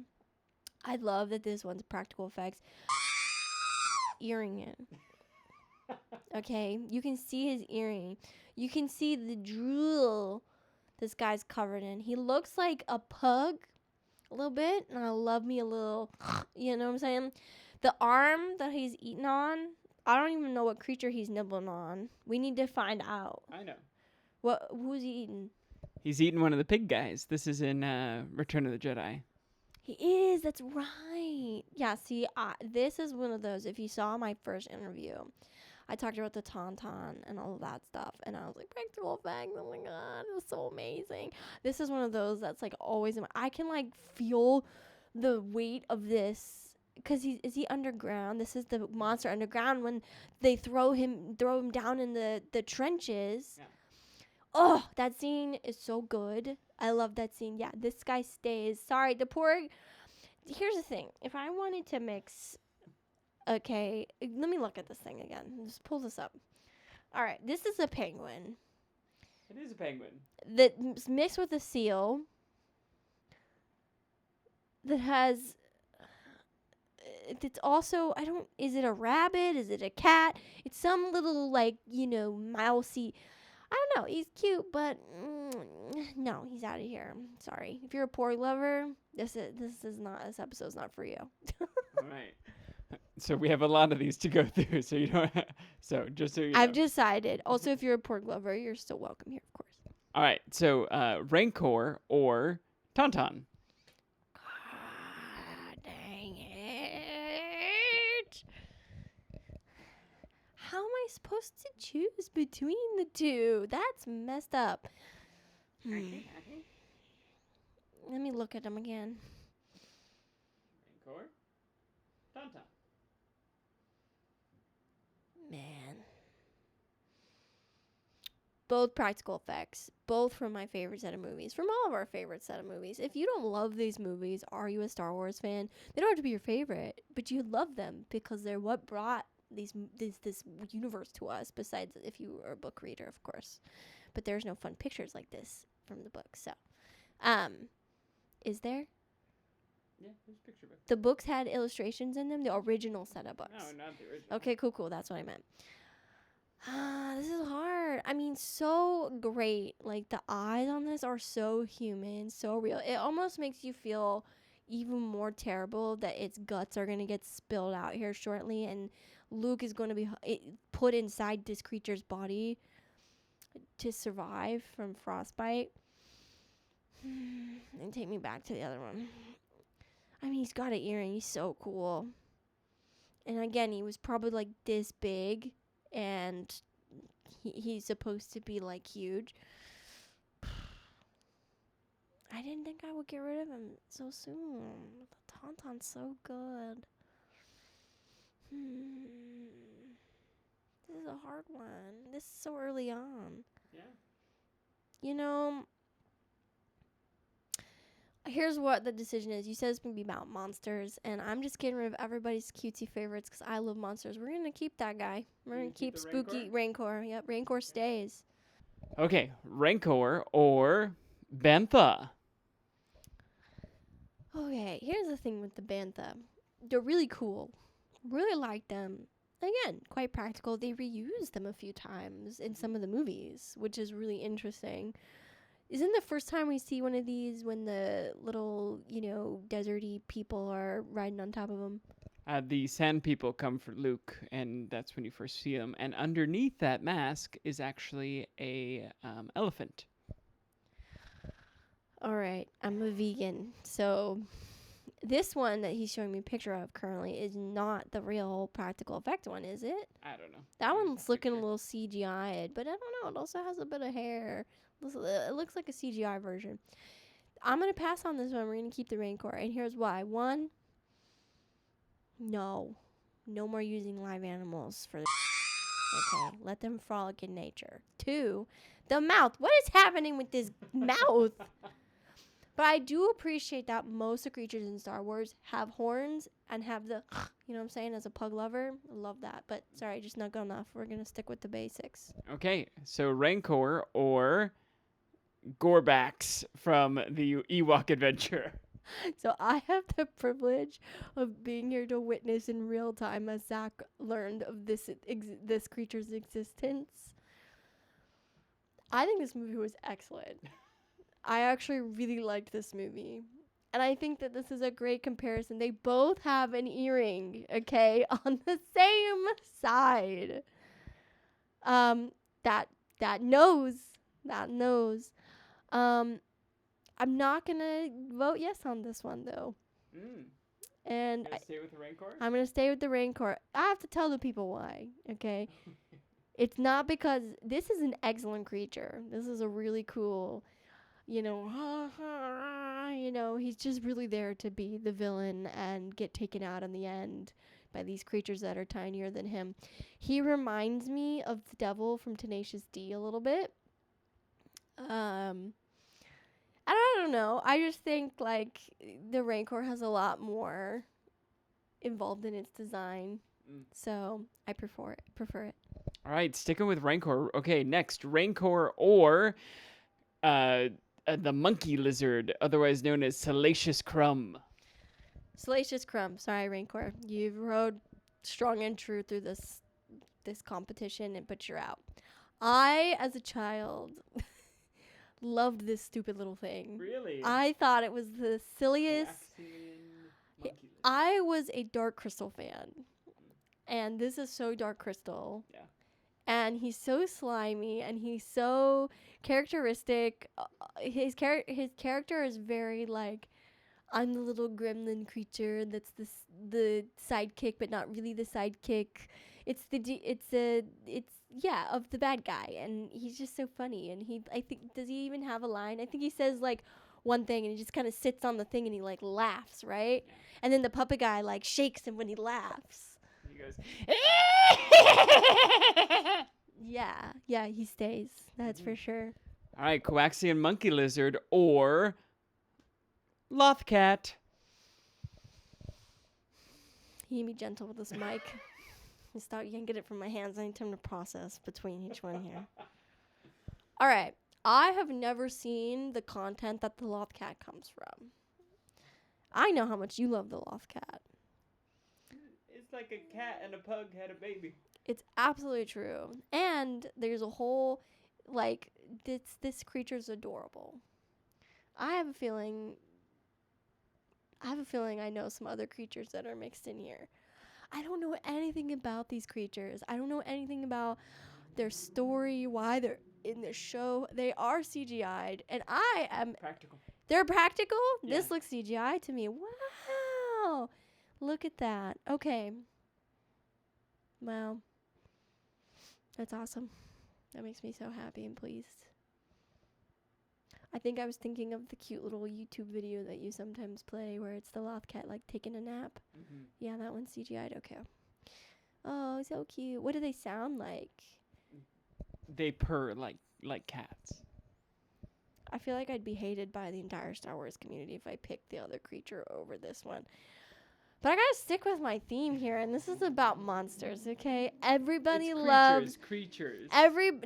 I love that this one's practical effects. Earring it. Okay, you can see his earring. You can see the drool this guy's covered in. He looks like a pug a little bit, and I love me a little, you know what I'm saying? The arm that he's eating on, I don't even know what creature he's nibbling on. We need to find out. I know. Who's he eating? He's eating one of the pig guys. This is in Return of the Jedi. He is, that's right. Yeah, see, this is one of those, if you saw my first interview, I talked about the Tauntaun and all of that stuff, and I was like, practical effects, oh my god, it was so amazing. This is one of those that's like always I can like feel the weight of this, because is he underground? This is the monster underground when they throw him down in the trenches. Yeah. Oh, that scene is so good. I love that scene. Yeah, this guy stays. Sorry, the poor. Here's the thing. If I wanted to mix. Okay, let me look at this thing again. Just pull this up. All right, this is a penguin. It is a penguin. That's mixed with a seal. That has. It's also, is it a rabbit? Is it a cat? It's some little, like, mousy. I don't know. He's cute, but no, he's out of here. Sorry. If you're a porg lover, this episode's not for you. Right. So we have a lot of these to go through. So you don't. So just so you know. I've decided. Also, if you're a porg lover, you're still welcome here, of course. All right. So Rancor or Tauntaun. God dang it! How am I supposed to choose between the two? That's messed up. Let me look at them again. Rancor. Tauntaun. Man. Both practical effects. Both from my favorite set of movies. From all of our favorite set of movies. If you don't love these movies, are you a Star Wars fan? They don't have to be your favorite, but you love them because they're what brought this universe to us, besides if you are a book reader, of course. But there's no fun pictures like this from the book. So, is there? Yeah, there's a picture book. The books had illustrations in them, the original set of books. No, not the original. Okay, cool. That's what I meant. This is hard. I mean, so great. Like, the eyes on this are so human, so real. It almost makes you feel even more terrible that its guts are going to get spilled out here shortly, and Luke is going to be put inside this creature's body to survive from frostbite. And take me back to the other one. I mean, he's got an earring. He's so cool. And again, he was probably like this big, and he's supposed to be like huge. I didn't think I would get rid of him so soon. The Tauntaun's so good. This is a hard one. This is so early on. Yeah. Here's what the decision is. You said it's going to be about monsters, and I'm just getting rid of everybody's cutesy favorites because I love monsters. We're going to keep that guy. We're going to keep the spooky Rancor. Yep, Rancor stays. Okay, Rancor or Bantha. Okay, here's the thing with the Bantha. They're really cool. Really like them. Again, quite practical. They reused them a few times in some of the movies, which is really interesting. Isn't the first time we see one of these when the little, deserty people are riding on top of them? The sand people come for Luke, and that's when you first see them. And underneath that mask is actually a elephant. All right, I'm a vegan, so this one that he's showing me a picture of currently is not the real practical effect one, is it? I don't know. That one's looking a little CGI'd, but I don't know. It also has a bit of hair. It looks like a CGI version. I'm going to pass on this one. We're going to keep the Rancor, and here's why. One, no more using live animals for the okay, let them frolic in nature. Two, the mouth. What is happening with this mouth? But I do appreciate that most of the creatures in Star Wars have horns and have the, you know what I'm saying, as a pug lover. I love that. But sorry, just not good enough. We're going to stick with the basics. Okay, so Rancor or Gorbacks from the Ewok adventure. So I have the privilege of being here to witness in real time as Zach learned of this creature's existence. I think this movie was excellent. I actually really liked this movie. And I think that this is a great comparison. They both have an earring, okay, on the same side. That nose. I'm not gonna vote yes on this one though. And Stay with the Rancor? I'm gonna stay with the Rancor. I have to tell the people why, okay? It's not because this is an excellent creature. This is a really cool, you know, he's just really there to be the villain and get taken out in the end by these creatures that are tinier than him. He reminds me of the devil from Tenacious D a little bit. I don't know. I just think like the Rancor has a lot more involved in its design. So I prefer it. All right, sticking with Rancor. Okay, next, Rancor or the monkey lizard, otherwise known as Salacious Crumb. Salacious Crumb. Sorry, Rancor. You've rode strong and true through this competition, but you're out. I, as a child, loved this stupid little thing. Really? I thought it was the silliest. I was a Dark Crystal fan. And this is so Dark Crystal. Yeah. And he's so slimy and he's so characteristic. His character is very like, I'm the little gremlin creature that's the sidekick, but not really the sidekick. It's of the bad guy, and he's just so funny. And I think, does he even have a line? I think he says like one thing, and he just kind of sits on the thing, and he like laughs, right? Yeah. And then the puppet guy like shakes him when he laughs. He goes, Yeah, he stays. That's for sure. all right, Coaxian monkey lizard or Lothcat. You can be gentle with this mic. You can't get it from my hands. I need time to process between each one here. All right. I have never seen the content that the Lothcat comes from. I know how much you love the Lothcat. It's like a cat and a pug had a baby. It's absolutely true. And there's a whole, like, this creature's adorable. I have a feeling I know some other creatures that are mixed in here. I don't know anything about these creatures. I don't know anything about their story, why they're in the show. They are CGI'd, and I am... Practical. They're practical? Yeah. This looks CGI to me. Wow. Look at that. Okay. Wow. That's awesome. That makes me so happy and pleased. I think I was thinking of the cute little YouTube video that you sometimes play where it's the Lothcat like taking a nap. Mm-hmm. Yeah, that one's CGI'd. Okay. Oh, so cute. What do they sound like? They purr like cats. I feel like I'd be hated by the entire Star Wars community if I picked the other creature over this one. But I gotta stick with my theme here, and this is about monsters, okay? Everybody It's loves... creatures.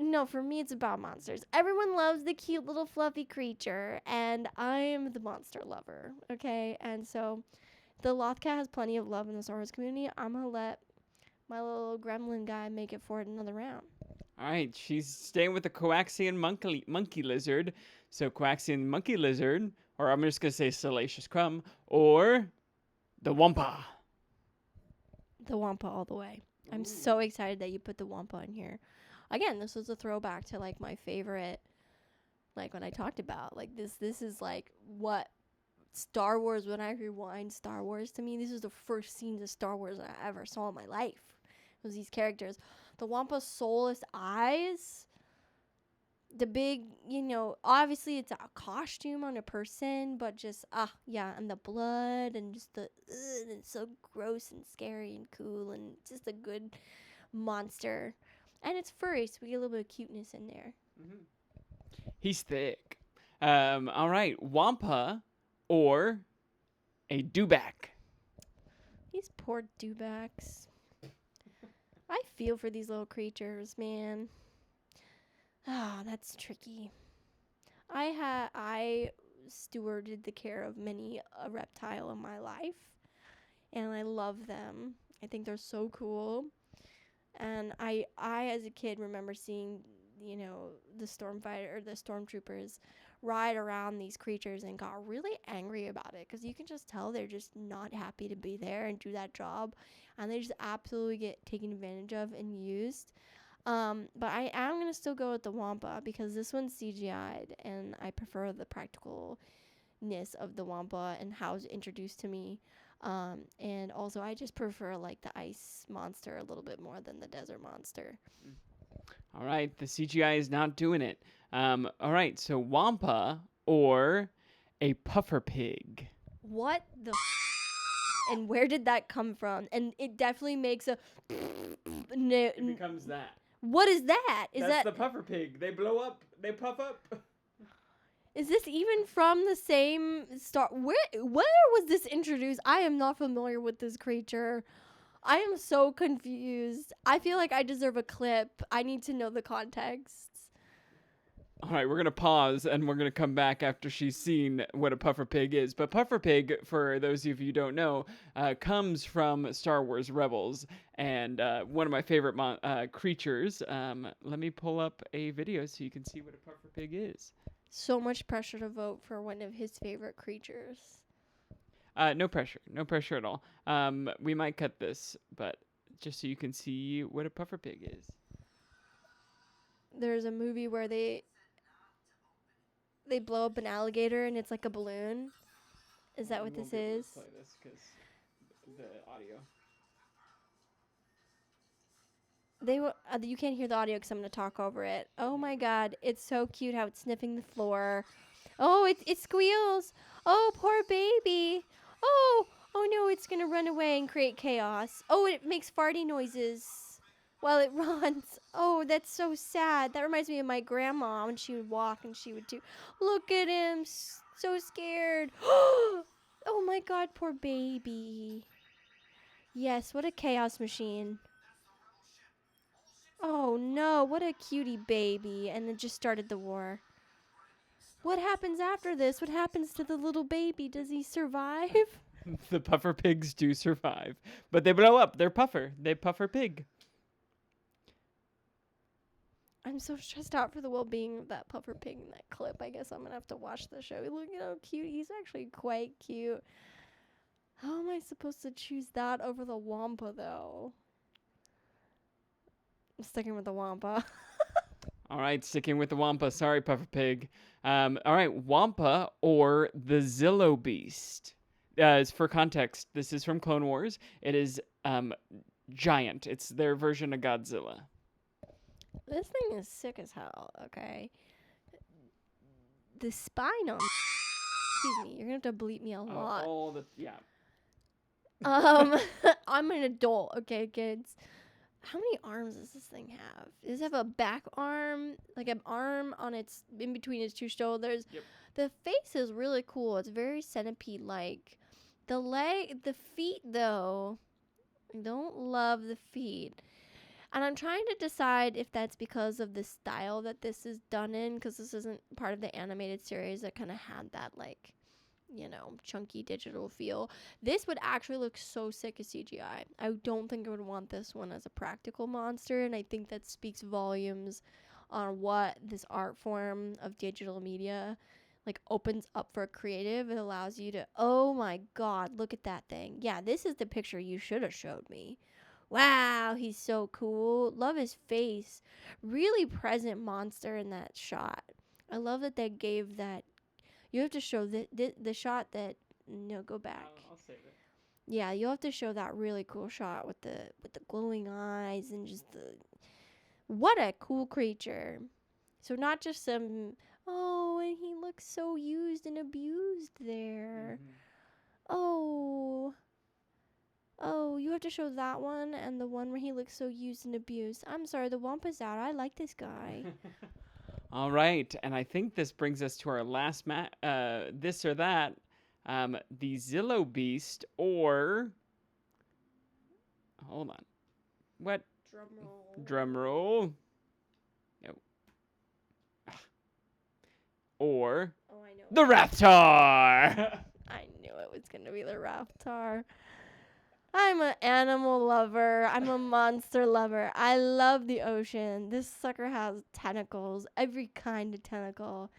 No, for me, it's about monsters. Everyone loves the cute little fluffy creature, and I am the monster lover, okay? And so the Lothcat has plenty of love in the Star Wars community. I'm gonna let my little gremlin guy make it for it another round. All right, she's staying with the Coaxian monkey lizard. So Coaxian monkey lizard, or I'm just gonna say Salacious Crumb, or the Wampa. The Wampa all the way. I'm so excited that you put the Wampa in here. Again, this was a throwback to like my favorite, like when I talked about like this is like what Star Wars, when I rewind Star Wars to me, this is the first scenes of Star Wars I ever saw in my life. It was these characters. The Wampa's soulless eyes, the big, obviously it's a costume on a person, but just, and the blood and just and it's so gross and scary and cool and just a good monster. And it's furry, so we get a little bit of cuteness in there. Mm-hmm. He's thick. All right, Wampa or a Dewback. These poor dewbacks. I feel for these little creatures, man. That's tricky. I stewarded the care of many a reptile in my life, and I love them. I think they're so cool. And I as a kid remember seeing, the the stormtroopers ride around these creatures and got really angry about it because you can just tell they're just not happy to be there and do that job, and they just absolutely get taken advantage of and used. But I am gonna still go with the Wampa because this one's CGI'd, and I prefer the practicalness of the Wampa and how it's introduced to me. And also I just prefer like the ice monster a little bit more than the desert monster. All right, the CGI is not doing it. All right, so Wampa or a puffer pig. What the and where did that come from? And it definitely makes a It becomes that. What is that? That's the puffer pig. They blow up. They puff up. Is this even from the same Star? Where was this introduced? I am not familiar with this creature. I am so confused. I feel like I deserve a clip. I need to know the context. All right, we're going to pause and we're going to come back after she's seen what a puffer pig is. But puffer pig, for those of you who don't know, comes from Star Wars Rebels, and one of my favorite creatures. Let me pull up a video so you can see what a puffer pig is. So much pressure to vote for one of his favorite creatures. No pressure. No pressure at all. We might cut this, but just so you can see what a puffer pig is. There's a movie where they blow up an alligator and it's like a balloon. Is that what this is? Play this because the audio. You can't hear the audio because I'm gonna talk over it. Oh my god, it's so cute how it's sniffing the floor. Oh, it squeals. Oh, poor baby. Oh no, it's gonna run away and create chaos. Oh, it makes farty noises while it runs. Oh, that's so sad. That reminds me of my grandma when she would walk and she would do. Look at him, so scared. Oh my god, poor baby. Yes, what a chaos machine. Oh no, what a cutie baby. And it just started the war. What happens after this? What happens to the little baby? Does he survive? The puffer pigs do survive, but they blow up. They're puffer. They puffer pig. I'm so stressed out for the well-being of that puffer pig in that clip. I guess I'm going to have to watch the show. Look at how cute. He's actually quite cute. How am I supposed to choose that over the Wampa, though? I'm sticking with the Wampa. All right, sticking with the Wampa. Sorry, puffer pig. All right, Wampa or the Zillo Beast. For context, this is from Clone Wars. It is giant. It's their version of Godzilla. This thing is sick as hell, okay? The spine on... Excuse me, you're going to have to bleep me a lot. I'm an adult, okay, kids? How many arms does this thing have? Does it have a back arm? Like an arm on its... in between its two shoulders? Yep. The face is really cool. It's very centipede-like. The feet, though... I don't love the feet. And I'm trying to decide if that's because of the style that this is done in, because this isn't part of the animated series that kind of had that, like, chunky digital feel. This would actually look so sick as CGI. I don't think I would want this one as a practical monster, and I think that speaks volumes on what this art form of digital media, like, opens up for creative. It allows you to, oh my god, look at that thing. Yeah, this is the picture you should have showed me. Wow, he's so cool. Love his face. Really present monster in that shot. I love that they gave that. You have to show the shot that. No, go back. I'll save it. Yeah, you'll have to show that really cool shot with the glowing eyes and just the. What a cool creature. So not just some. Oh, and he looks so used and abused there. Mm-hmm. Oh, you have to show that one and the one where he looks so used and abused. I'm sorry, the Wampa's out. I like this guy. All right, and I think this brings us to our last this or that. The Zillo Beast or... Hold on. What? Drum roll. No. or Oh, I know. the Rathtar. I knew it was gonna be the Raptor. I'm an animal lover. I'm a monster lover. I love the ocean. This sucker has tentacles, every kind of tentacle.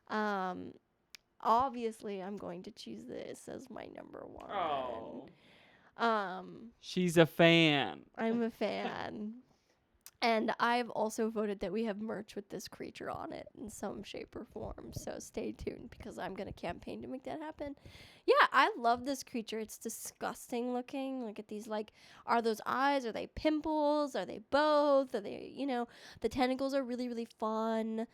Um, Obviously, I'm going to choose this as my number one. Oh. Um, She's a fan. I'm a fan. And I've also voted that we have merch with this creature on it in some shape or form. So stay tuned because I'm going to campaign to make that happen. Yeah, I love this creature. It's disgusting looking. Look at these, like, are those eyes? Are they pimples? Are they both? Are they, the tentacles are really, really fun.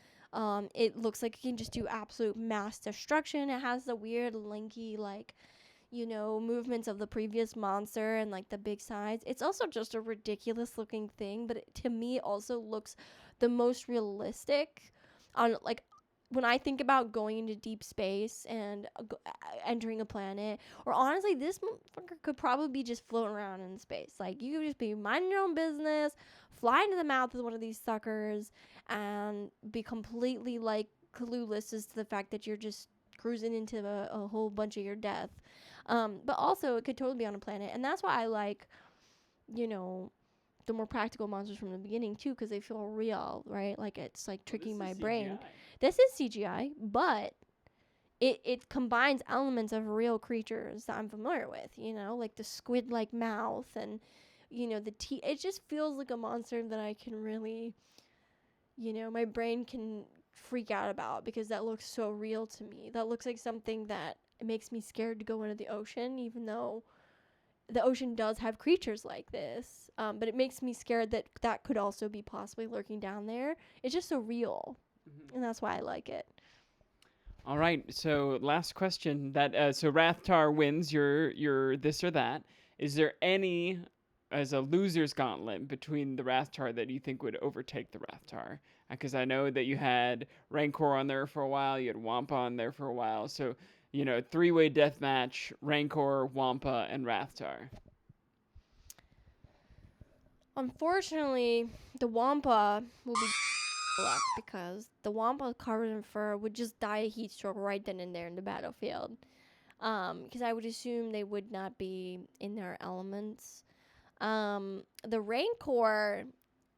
It looks like it can just do absolute mass destruction. It has the weird linky, like, movements of the previous monster and like the big size. It's also just a ridiculous looking thing, but to me also looks the most realistic on, like, when I think about going into deep space and entering a planet, or honestly, this motherfucker could probably be just floating around in space. Like, you could just be minding your own business, fly into the mouth of one of these suckers, and be completely, like, clueless as to the fact that you're just cruising into a whole bunch of your death. But also, it could totally be on a planet. And that's why I like, the more practical monsters from the beginning, too, because they feel real, right? Like, it's, like, tricking my brain. This is CGI, but it combines elements of real creatures that I'm familiar with, like the squid-like mouth and, the teeth. It just feels like a monster that I can really, my brain can freak out about because that looks so real to me. That looks like something that makes me scared to go into the ocean, even though the ocean does have creatures like this. But it makes me scared that that could also be possibly lurking down there. It's just so real, and that's why I like it. All right, so last question. So Rathtar wins your this or that. Is there any, as a loser's gauntlet, between the Rathtar that you think would overtake the Rathtar? Because I know that you had Rancor on there for a while, you had Wampa on there for a while. So, three-way death match: Rancor, Wampa, and Rathtar. Unfortunately, the Wampa will be luck because the Wampa covered in fur would just die a heat stroke right then and there in the battlefield. Because I would assume they would not be in their elements. The Rancor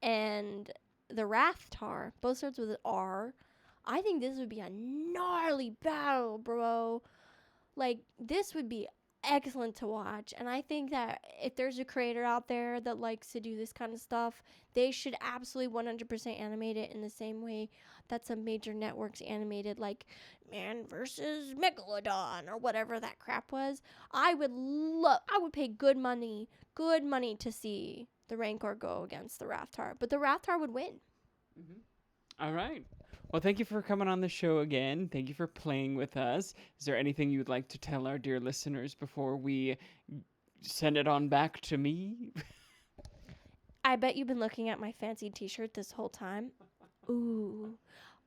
and the Rathtar both starts with an R. I think this would be a gnarly battle, bro. Like, this would be excellent to watch. And I think that if there's a creator out there that likes to do this kind of stuff, they should absolutely 100% animate it in the same way that some major networks animated, like Man versus Megalodon or whatever that crap was. I would pay good money to see the Rancor go against the Rathtar. But the Rathtar would win. Mm-hmm. All right. Well, thank you for coming on the show again. Thank you for playing with us. Is there anything you would like to tell our dear listeners before we send it on back to me? I bet you've been looking at my fancy t-shirt this whole time. Ooh.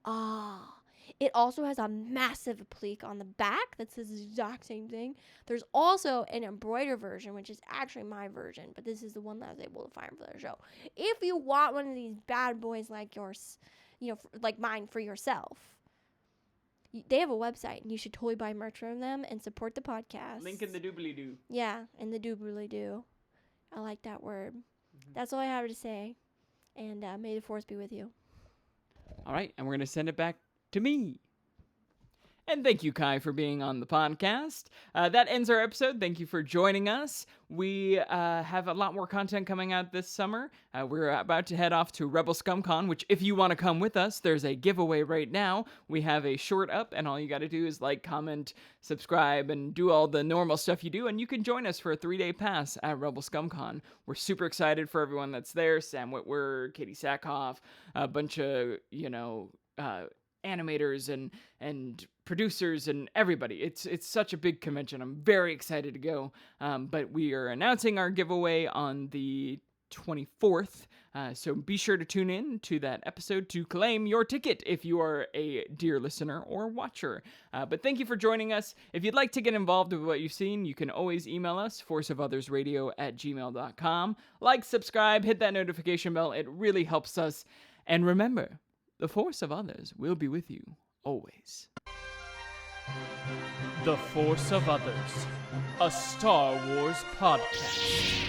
Ah. It also has a massive applique on the back that says the exact same thing. There's also an embroidered version, which is actually my version, but this is the one that I was able to find for the show. If you want one of these bad boys like yours, like mine for yourself, they have a website, and you should totally buy merch from them and support the podcast. Link in the doobly-doo. Yeah, in the doobly-doo. I like that word. Mm-hmm. That's all I have to say, and may the force be with you. All right, and we're going to send it back to me. And thank you, Kai, for being on the podcast. That ends our episode. Thank you for joining us. We have a lot more content coming out this summer. We're about to head off to Rebel ScumCon, which if you want to come with us, there's a giveaway right now. We have a short up, and all you got to do is like, comment, subscribe, and do all the normal stuff you do, and you can join us for a 3-day pass at Rebel ScumCon. We're super excited for everyone that's there. Sam Witwer, Katie Sackhoff, a bunch of, animators and producers and everybody. It's such a big convention. I'm very excited to go. But we are announcing our giveaway on the 24th. So be sure to tune in to that episode to claim your ticket if you are a dear listener or watcher. But thank you for joining us. If you'd like to get involved with what you've seen, you can always email us, forceofothersradio@gmail.com. Like, subscribe, hit that notification bell. It really helps us. And remember, the force of others will be with you always. The Force of Others, a Star Wars podcast.